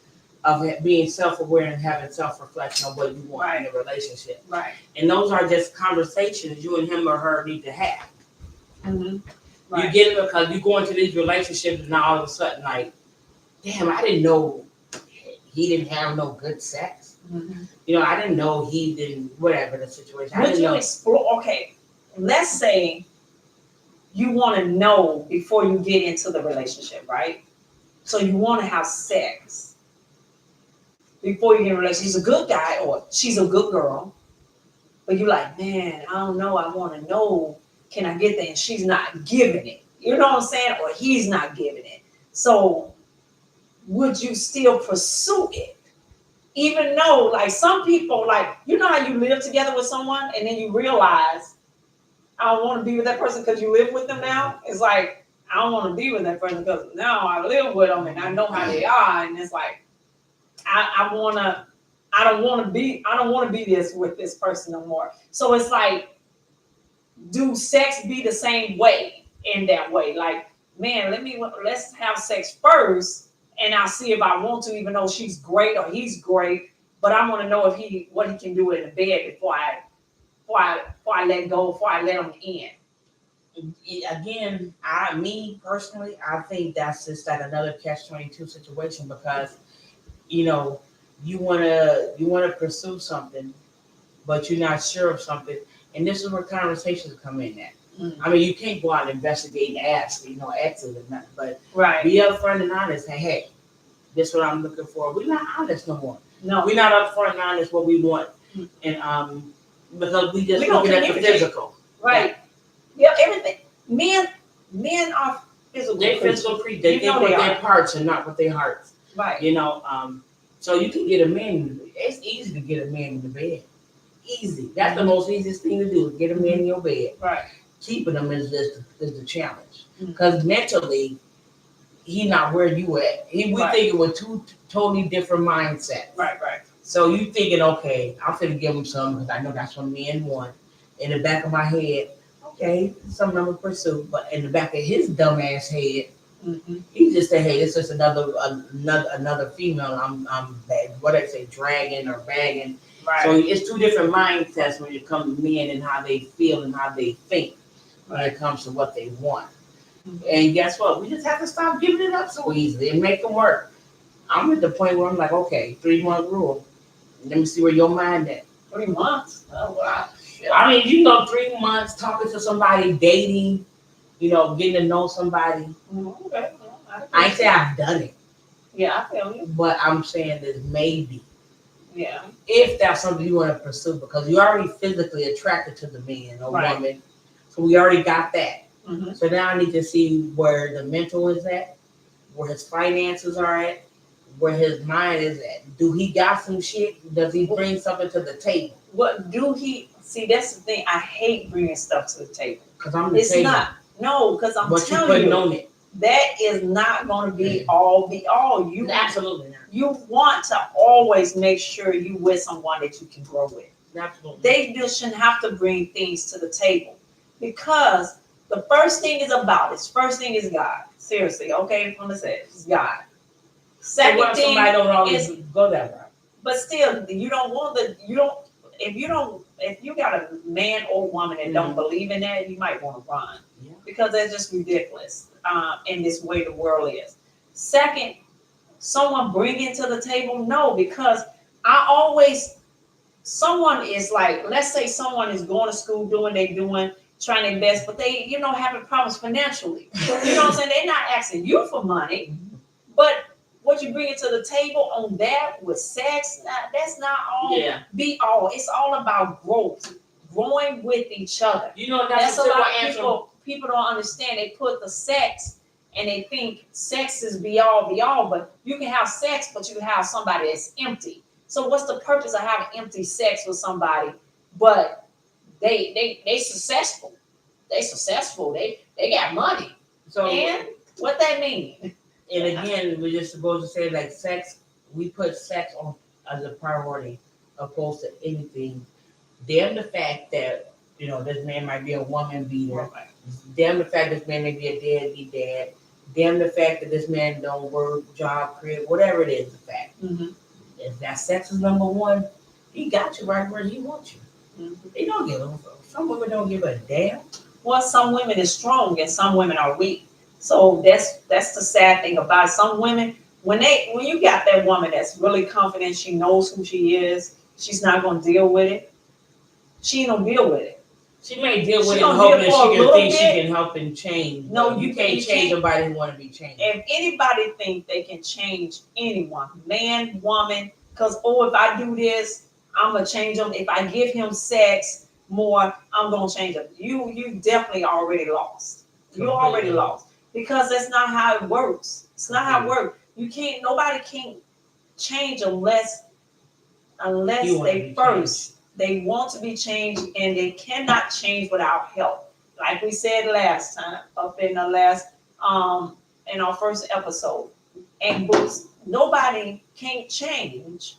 of being self-aware and having self-reflection on what you want in a relationship. Right. And those are just conversations you and him or her need to have. Right. You get it? Because you go into these relationships and now all of a sudden, like, damn, I didn't know he didn't have no good sex. You know, I didn't know he didn't, whatever the situation. Would you explore, okay, let's say you want to know before you get into the relationship, right? So you want to have sex before you get in a relationship. He's a good guy or she's a good girl, but you're like, man, I don't know. I want to know, can I get that? And she's not giving it. You know what I'm saying? Or he's not giving it. So would you still pursue it? Even though, like, some people, like, you know how you live together with someone and then you realize, I don't want to be with that person because you live with them now? It's like, I don't want to be with that person because now I live with them and I know how they are, and it's like I don't want to be this with this person no more. So it's like, do sex be the same way in that way? Like, man, let's have sex first, and I'll see if I want to, even though she's great or he's great. But I want to know what he can do in the bed before I let go, before I let him in. Again, me personally, I think that's just like another catch-22 situation because, you know, you wanna pursue something, but you're not sure of something, and this is where conversations come in at. I mean, you can't go out and investigate and ask, exes and nothing, but Right. be upfront and honest. Say, hey, this is what I'm looking for. We're not honest no more. No. We're not upfront and honest what we want, and because we just We don't looking at the communicate. physical. Right. Yeah, everything. Men are physical. They creatures. physical creatures. They You think know with they their are. parts and not with their hearts. Right. So you can get a man. It's easy to get a man in the bed. Easy. That's the most easiest thing to do. Is get a man in your bed. Right. Keeping them is the challenge. Mhm. Because mentally, he not where you at. We Right. thinking with two totally different mindsets. Right. Right. So you thinking, okay, I'm finna give him some because I know that's what men want. In the back of my head, okay, something I'm gonna pursue. But in the back of his dumbass head, Mm-hmm. he just said, hey, this is another female. I'm what I say, dragging or bagging. Right. So it's two different mindsets when it comes to men and how they feel and how they think when it comes to what they want. Mhm. And guess what? We just have to stop giving it up so easily and make them work. I'm at the point where I'm like, okay, 3-month rule. Let me see where your mind at. 3 months. Oh wow. I mean, 3 months talking to somebody, dating, getting to know somebody. Mm-hmm. Okay. I ain't say I've done it, Yeah, I feel you. but I'm saying that maybe. Yeah. If that's something you want to pursue, because you're already physically attracted to the man or Right. woman, so we already got that. Mm-hmm. So now I need to see where the mental is at, where his finances are at, where his mind is at. Do he got some shit? Does he bring something to the table? What do he see? That's the thing. I hate bringing stuff to the table. Because I'm the It's table. not. No, because I'm What you telling putting you, on it? that is not going to be all. You Absolutely not. you want to always make sure you with someone that you can grow with. Absolutely. They just shouldn't have to bring things to the table, because the first thing is God. Seriously, okay, from the set, it's God. Second Well, thing, somebody don't always go that route. but still, you don't want if you got a man or woman that don't believe in that, you might want to run. Yeah. Because that's just ridiculous in this way the world is. Second, someone bringing to the table, no, because someone is like, let's say someone is going to school, trying their best, but they, having problems financially. You know what I'm saying? They're not asking you for money, but what you bring it to the table on that with sex, that's not all. Yeah. Be all. It's all about growth, growing with each other. That's a a lot answer. of people don't understand. They put the sex and they think sex is be all, but you can have sex, but you have somebody that's empty. So what's the purpose of having empty sex with somebody? But they successful. They successful. They got money. So And what that mean? and again, we're just supposed to say like sex. We put sex on as a priority, opposed to anything. Damn the fact that this man might be a woman beater. Damn the fact this man may be a deadbeat dad. Damn the fact that this man don't work, job, career, whatever it is. The fact if that sex is number one, he got you right where he wants you. They don't give a. Some women don't give a damn. Well, some women is strong and some women are weak. So that's the sad thing about it. Some women, when you got that woman that's really confident, she knows who she is, she's not gonna deal with it. She ain't gonna deal with it. She may deal with She it gonna hoping deal for a she can little think she bit. can help and change. No, you you can't can't. change somebody who want to be changed. If anybody think they can change anyone, man, woman, because if I do this, I'm gonna change them. If I give him sex more, I'm gonna change him. You definitely already lost. You already lost, because that's not how it works. It's not how it works. Nobody can change unless they want to be changed, and they cannot change without help. Like we said last time, up in the last in our first episode. And books, nobody can't change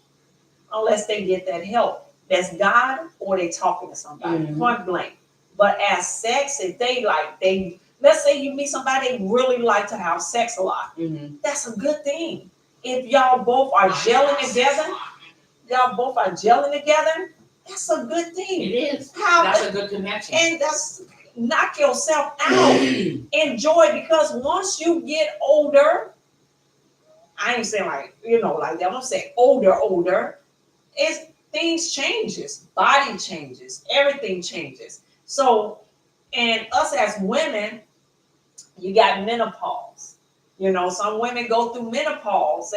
unless they get that help. That's God or they talking to somebody, Mhm. point blank. But as sex, if they let's say you meet somebody they really like to have sex a lot, Mm-hmm. that's a good thing. If y'all both are gelling together, that's a good It thing. is. How That's a good connection. and that's knock yourself out. Enjoy, because once you get older, I ain't saying like, like that. I'm saying older, it's things changes, body changes, everything changes. So, and us as women, you got menopause. Some women go through menopause.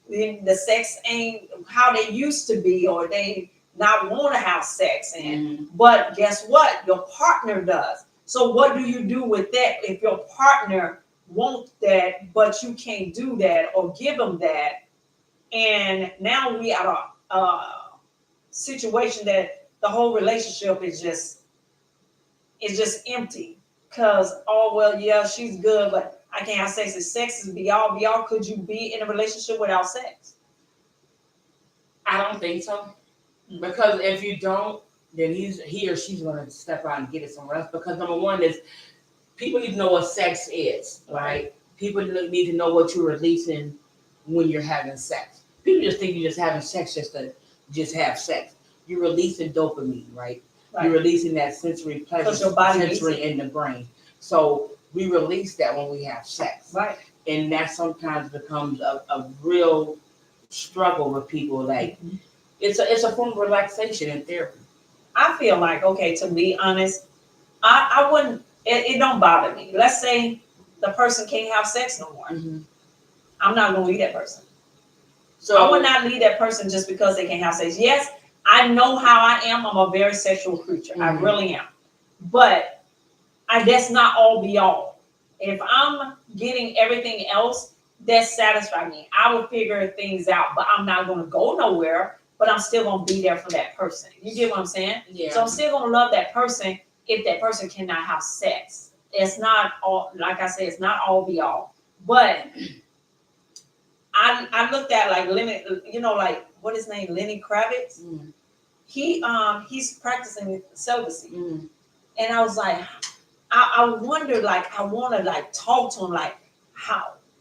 The sex ain't how they used to be, or they not want to have sex. Mhm. But guess what? Your partner does. So what do you do with that if your partner wants that, but you can't do that or give them that? And now we are a situation that the whole relationship is just empty. Because, oh well, yeah, she's good, but I can't have sex. If sex is be all, could you be in a relationship without sex? I don't think so. Because if you don't, then he or she's gonna step out and get it somewhere else. Because number one is people need to know what sex is, right? People need to know what you're releasing when you're having sex. People just think you're just having sex just to just have sex. You're releasing dopamine, right? You're releasing that sensory pleasure, 'Cause your body needs sensory in the brain. So we release that when we have sex. Right. And that sometimes becomes a real struggle with people. Like it's a form of relaxation and therapy. I feel like, okay, to be honest, I wouldn't, it don't bother me. Let's say the person can't have sex no more. Mm-hmm. I'm not gonna leave that person. So I would not leave that person just because they can't have sex. Yes, I know how I am. I'm a very sexual creature. I Mhm. really am. But that's not all be all. If I'm getting everything else, that satisfies me. I will figure things out, but I'm not gonna go nowhere, but I'm still gonna be there for that person. You get what I'm saying? yeah. So I'm still gonna love that person if that person cannot have sex. It's not all, like I said, it's not all be all. But I looked at like Lenny, like what his name, Lenny Kravitz. Mm. He's practicing celibacy, Mm. and I was like, I wondered, like, I want to like talk to him, like,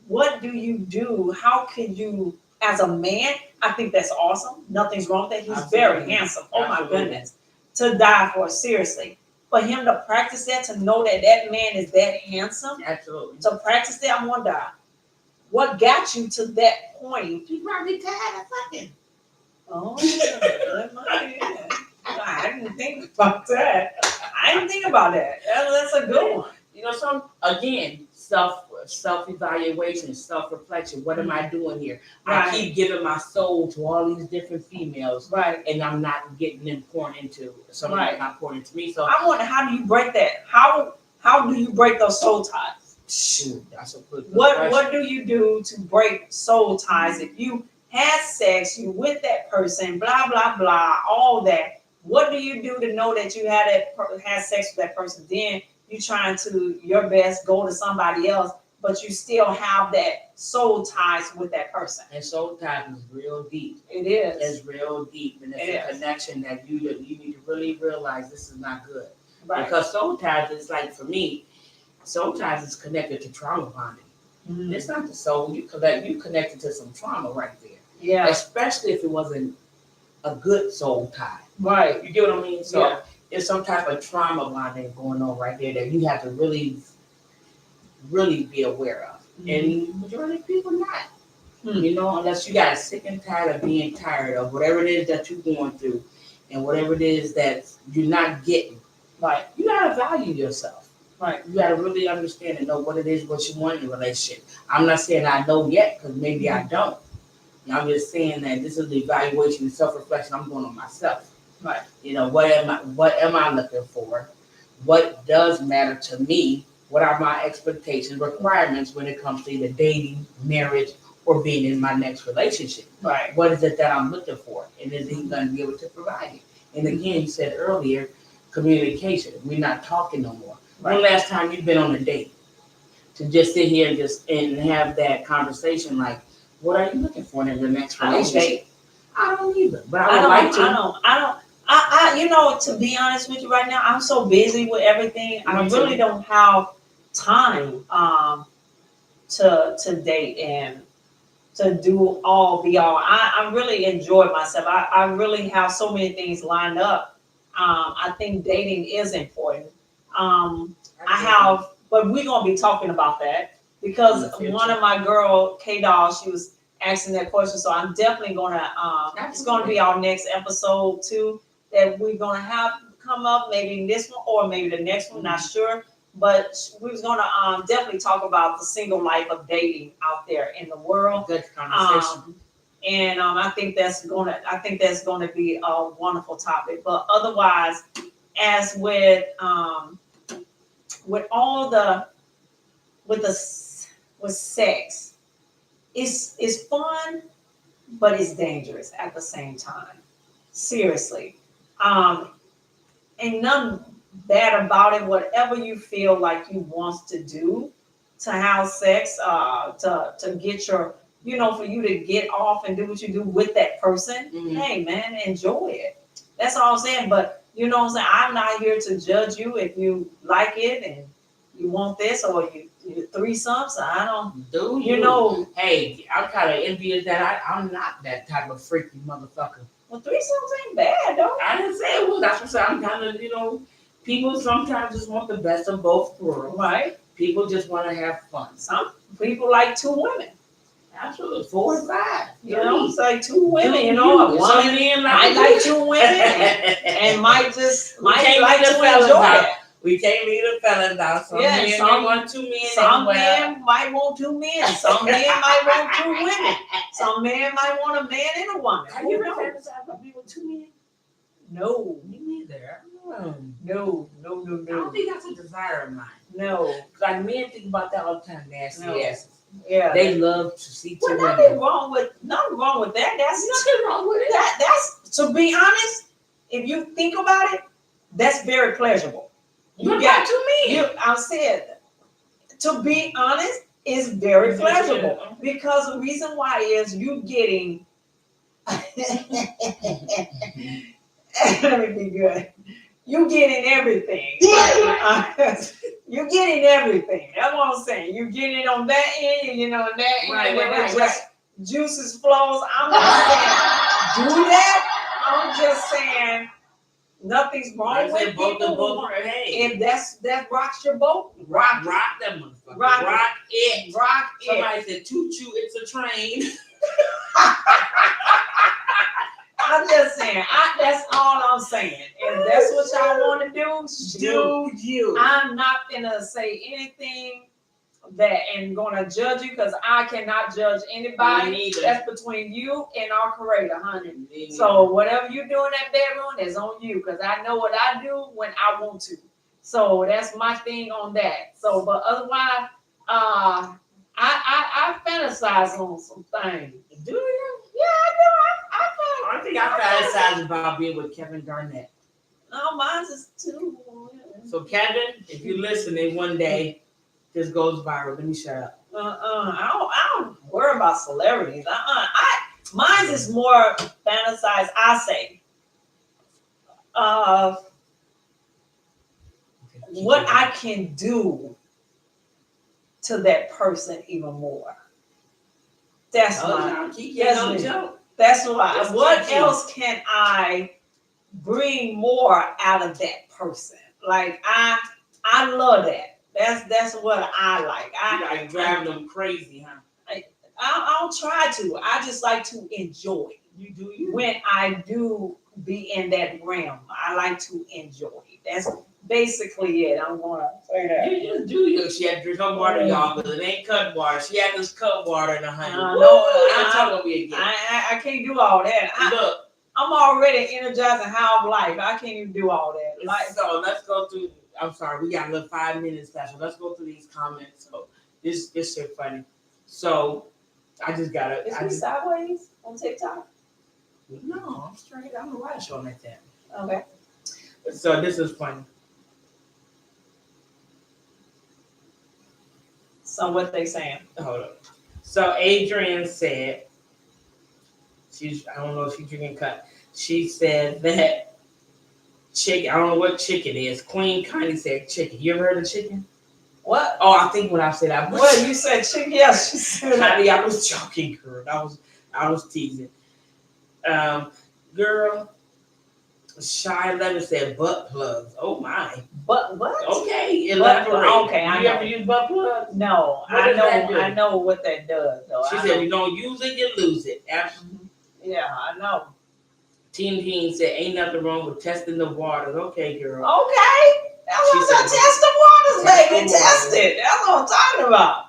what do you do? How can you, as a man? I think that's awesome. Nothing's wrong with that. He's very Absolutely. handsome. Oh my Absolutely. goodness, to die for, seriously. For him to practice that, to know that that man is that handsome, Absolutely. to practice that, I wonder what got you to that point. You probably tired of fucking. Oh, that might be it. I didn't think about that. I didn't think about that. That's a good one. You know, some again, self evaluation, self reflection. What am I doing here? Right. I keep giving my soul to all these different females, Right. and I'm not getting them poured into. Some Right. are not poured into me. So I wonder, how do you break that? How do you break those soul ties? shoot, that's a good What question. do you do to break soul ties? If you had sex, you with that person, blah blah blah, all that. What do you do to know that you had sex with that person? Then you trying to your best go to somebody else, but you still have that soul ties with that person. And soul ties is real deep. It is. It's real deep, and it's It a is. connection that you need to really realize this is not good. Right. Because soul ties is like, for me, soul ties is connected to trauma bonding. Mhm. It's not the soul. You connected to some trauma right there. Yeah. Especially if it wasn't a good soul tie. Right. You get what I mean? So Yeah. there's some type of trauma bonding going on right there that you have to really, really be aware of. And majority of people not. Hmm. You know, unless you got sick and tired of being tired of whatever it is that you're going through and whatever it is that you're not getting. Right. You gotta value yourself. Right. You gotta really understand and know what it is, what you want in a relationship. I'm not saying I know yet, because maybe I don't. I'm just saying that this is the evaluation and self-reflection I'm doing on myself. Right. You know, what am I looking for? What does matter to me? What are my expectations, requirements when it comes to either dating, marriage, or being in my next relationship? Right. What is it that I'm looking for? And is he going to be able to provide it? And again, you said earlier, communication. We're not talking no more. Right. When last time you've been on a date? to just sit here and have that conversation. Like, what are you looking for in your next I don't relationship? date. I don't either, but I I would don't, like to. you know, to be honest with you right now, I'm so busy with everything. I Me too. really don't have time to date and to do all be all. I really enjoy myself. I really have so many things lined up. I think dating is important. I have, but we're gonna be talking about that because In the future. one of my girl, K Doll, she was asking that question. So I'm definitely gonna it's gonna be our next episode too, that we're gonna have come up, maybe this one or maybe the next one, not sure. But we was gonna definitely talk about the single life of dating out there in the world. Good conversation. And I think that's gonna be a wonderful topic. But otherwise, as with all the with sex, it's fun, but it's dangerous at the same time. Seriously, ain't nothing bad about it. Whatever you feel like you want to do to have sex, to get your, for you to get off and do what you do with that person. Mhm. Hey man, enjoy it. That's all I'm saying. But you know what I'm saying? I'm not here to judge you if you like it and you want this or you threesomes. I don't. Do You know, Hey, I'm kind of envious that I'm not that type of freaky motherfucker. well, threesomes ain't bad though. I didn't say it was. That's what I'm kind of, people sometimes just want the best of both worlds. Right? People just want to have fun. Some people like two women. Absolutely. 4 and 5. You know, it's like two women. Do You know, a you. woman Some men might like two women and might can't like leave to the fellas enjoy out. it. We can't leave the fellas out. Some Yeah, men some- may want 2 men. Some anywhere. men might want two men. Some men might want two women. Some men might want a man and a woman. Have you Who ever knows? fantasized about being with 2 men? No, Me neither. no. I don't think that's a desire of mine. No. Like men think about that all the time. Nasty No. asses. Yeah. They love to see 2 well, women. nothing wrong with that. That's Nothing wrong with it. that's to be honest. If you think about it, that's very pleasurable. You got 2 men. I said, to be honest, it's very pleasurable because the reason why is you getting. Let me be good. You getting everything. You're getting everything. That's what I'm saying. You're getting it on that end, and on that end, Right. it just juices flows. I'm not saying do that. I'm just saying nothing's wrong with both people. hey. If that rocks your boat, Rock that motherfucker. Rock it. rock it. Somebody said, "Toot you, it's a train." I'm just saying. That's all I'm saying. If that's what y'all want to do, you. I'm not gonna say anything that and gonna judge you because I cannot judge anybody. Me neither. That's between you and our creator, honey. Me So whatever you do in that bedroom is on you because I know what I do when I want to. So that's my thing on that. So, but otherwise, I fantasize on some things. Do you? Yeah, I do. I think I fantasize about being with Kevin Garnett. No, mine's is too. So Kevin, if you're listening one day, this goes viral. Let me shut up. I don't worry about celebrities. Mine is more fantasized. I say, what I can do to that person even more. That's my. That's why. That's What Kiki. else can I bring more out of that person? Like I love that. That's what I like. I drive them crazy, huh? I don't try to. I just like to enjoy. You do you. When I do be in that realm, I like to enjoy. That's basically it. I'm gonna say that. You just do you. She had to drink her water, y'all, because it ain't cut water. She had this cut water in the honey. I'm talking me again. I can't do all that. Look, I'm already energizing how of life. I can't even do all that. Like, so let's go through. I'm sorry, we got a little 5 minutes left. So let's go through these comments. So this shit funny. So I just gotta. is we sideways on TikTok? No, I'm straight. I'm a right show like that. Okay. So this is funny. So what they saying? Hold on. So Adrian said, I don't know if she's drinking cut. She said that chicken, I don't know what chicken is. Queen Connie said chicken. You ever heard of chicken? What? Oh, I think when I said I was. What you said? Chicken? Yes, she said. Connie, I was joking, girl. I was teasing. Girl, Shy 11 said butt plugs. Oh my. But what? Okay, elaborate. Okay, I you know. ever use butt plugs? No, What does that do? I know what that does though. She said you don't use it, you lose it. Absolutely. Yeah, I know. Teen said ain't nothing wrong with testing the waters. Okay, girl. Okay. That's She what I'm said, test the waters, test baby. the Test waters. it. That's what I'm talking about.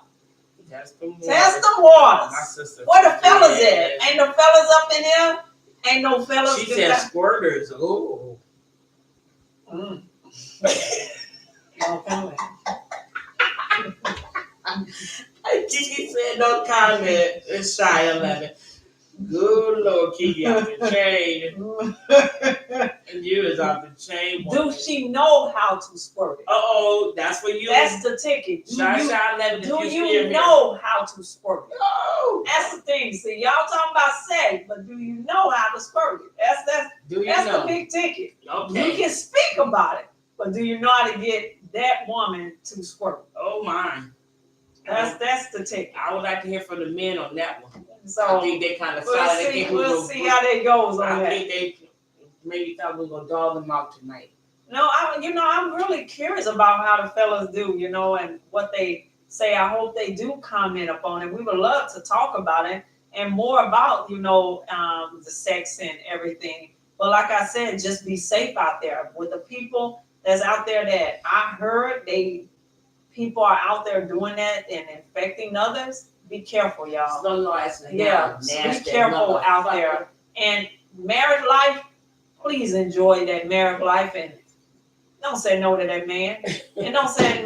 Test the waters. Test the waters. My sister. Where the fellas Yeah. at? Ain't no fellas up in here? Ain't no fellas. She said squirters. Oh. Mm. Okay. Kiki said no comment. It's Shy 11. Good Lord, Kiki off the chain. And you is off the chain. Do she know how to squirt it? Uh-oh, that's for you. That's the ticket. Shy 11. Do you know how to squirt it? No. That's the thing. See, y'all talking about sex, but do you know how to squirt it? Do you That's know? the big ticket. Okay. You can speak about it, but do you know how to get that woman to squirt? Oh my. That's the ticket. I would like to hear from the men on that one. So I think they kind of solid. we'll see how that goes on I that. think they maybe thought we were gonna dog them out tonight. No, I'm really curious about how the fellas do, and what they say. I hope they do comment upon it. We would love to talk about it and more about, the sex and everything. But like I said, just be safe out there with the people that's out there that I heard people are out there doing that and infecting others. Be careful, y'all. So nice. Yeah, be careful out there. And married life, please enjoy that married life and don't say no to that man. And don't say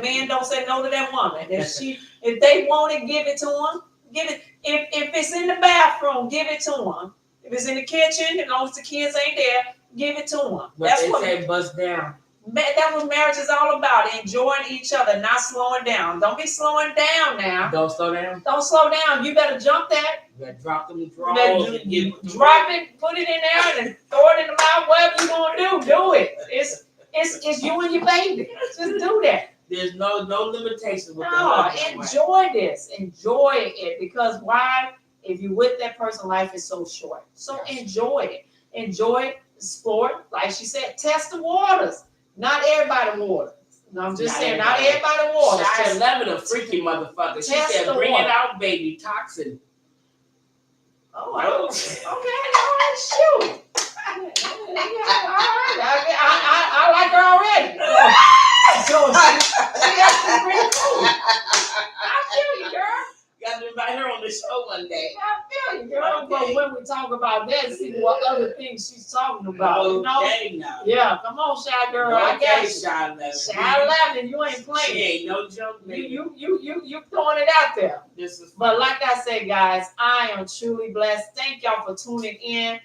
no to that woman. If they want it, give it to them. Give it. If it's in the bathroom, give it to them. If it's in the kitchen, as long as the kids ain't there, give it to them. But That's they what say bust down. That's what marriage is all about. Enjoying each other, not slowing down. Don't be slowing down now. Don't slow down. Don't slow down. You better jump that. You better drop them drawers and get Drop it, put it in there, and throw it in the mouth. Whatever you gonna do it. It's you and your baby. Just do that. There's no limitations with No, the enjoy this. Enjoy it because why? If you're with that person, life is so short. So enjoy it. Enjoy it. Explore it. Like she said, test the waters. Not everybody water. No, I'm just saying, not everybody water. Shy 11 a freaky motherfucker. She Test said, the bring water. it out, baby. Toxin. Oh, okay. All right, shoot. I like her already. So she actually pretty cool. I feel you, girl. Got to invite her on the show one day. I feel you, girl. But when we talk about that, see what other things she's talking about. Okay, now. Yeah, come on, Shy girl. I got you. Shy 11. Shy 11, you ain't She playing. ain't no joke, baby. You throwing it out there. This is But like I said, guys, I am truly blessed. Thank y'all for tuning in.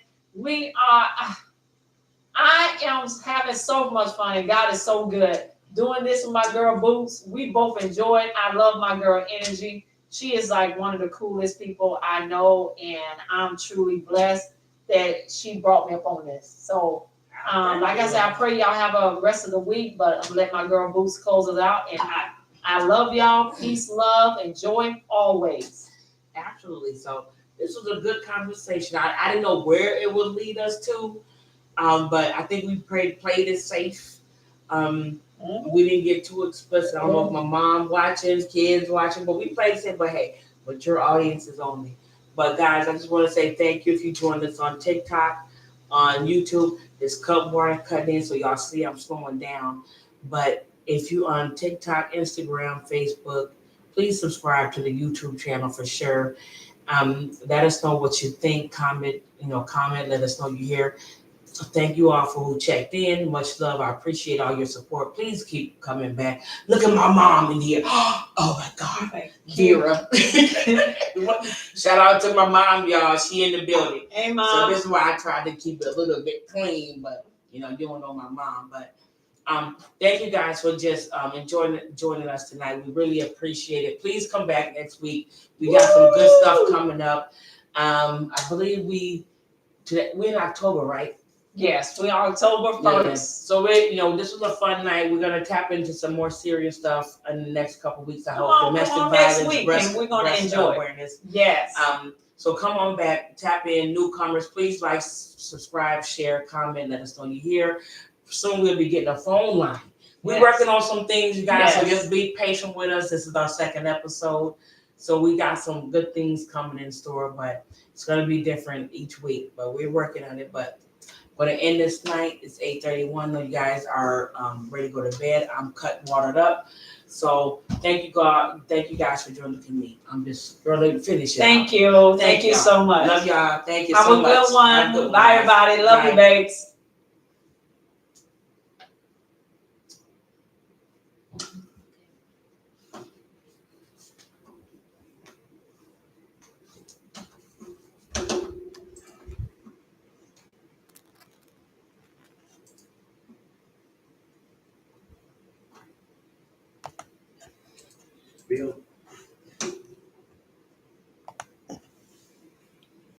I am having so much fun, and God is so good. Doing this with my girl Boots, we both enjoy it. I love my girl Energy. She is like one of the coolest people I know, and I'm truly blessed that she brought me up on this. So, like I said, I pray y'all have a rest of the week, but I'm gonna let my girl Boots close us out. And I love y'all. Peace, love, and joy always. Absolutely. So this was a good conversation. I didn't know where it would lead us to, but I think we played it safe. We didn't get too explicit. I don't know if my mom watching, kids watching, but we played it. But hey, mature audiences only. But guys, I just want to say thank you if you joined us on TikTok, on YouTube. This cup water cutting in, so y'all see I'm slowing down. But if you on TikTok, Instagram, Facebook, please subscribe to the YouTube channel for sure. Let us know what you think. Comment. Let us know you're here. Thank you all for who checked in. Much love. I appreciate all your support. Please keep coming back. Look at my mom in here. Oh my God. Dira. Shout out to my mom, y'all. She in the building. Hey, So Mom. this is why I tried to keep it a little bit clean, but you don't know my mom. But Thank you guys for just joining us tonight. We really appreciate it. Please come back next week. We got some good stuff coming up. I believe we're in October, right? Yes, we're October Yeah. 1st. So this was a fun night. We're gonna tap into some more serious stuff in the next couple weeks. I Come hope on domestic next violence, week, breast, and we're gonna breast enjoy it. awareness. Yes. So come on back, tap in, newcomers. Please like, subscribe, share, comment, let us know you're here. Soon we'll be getting a phone line. We're Yes. working on some things, you guys. So Yes. just be patient with us. This is our second episode, so we got some good things coming in store, but it's gonna be different each week. But we're working on it. But gonna end this night. It's 8:31. You guys are ready to go to bed. I'm cut watered up. So thank you, God. Thank you guys for joining me. I'm just ready to finish it. Thank you. Thank you y'all. so much. Love y'all. Thank you Have so a much. good one. Have a good one, Bye, guys. everybody. Love you, Bye. babes. Bill.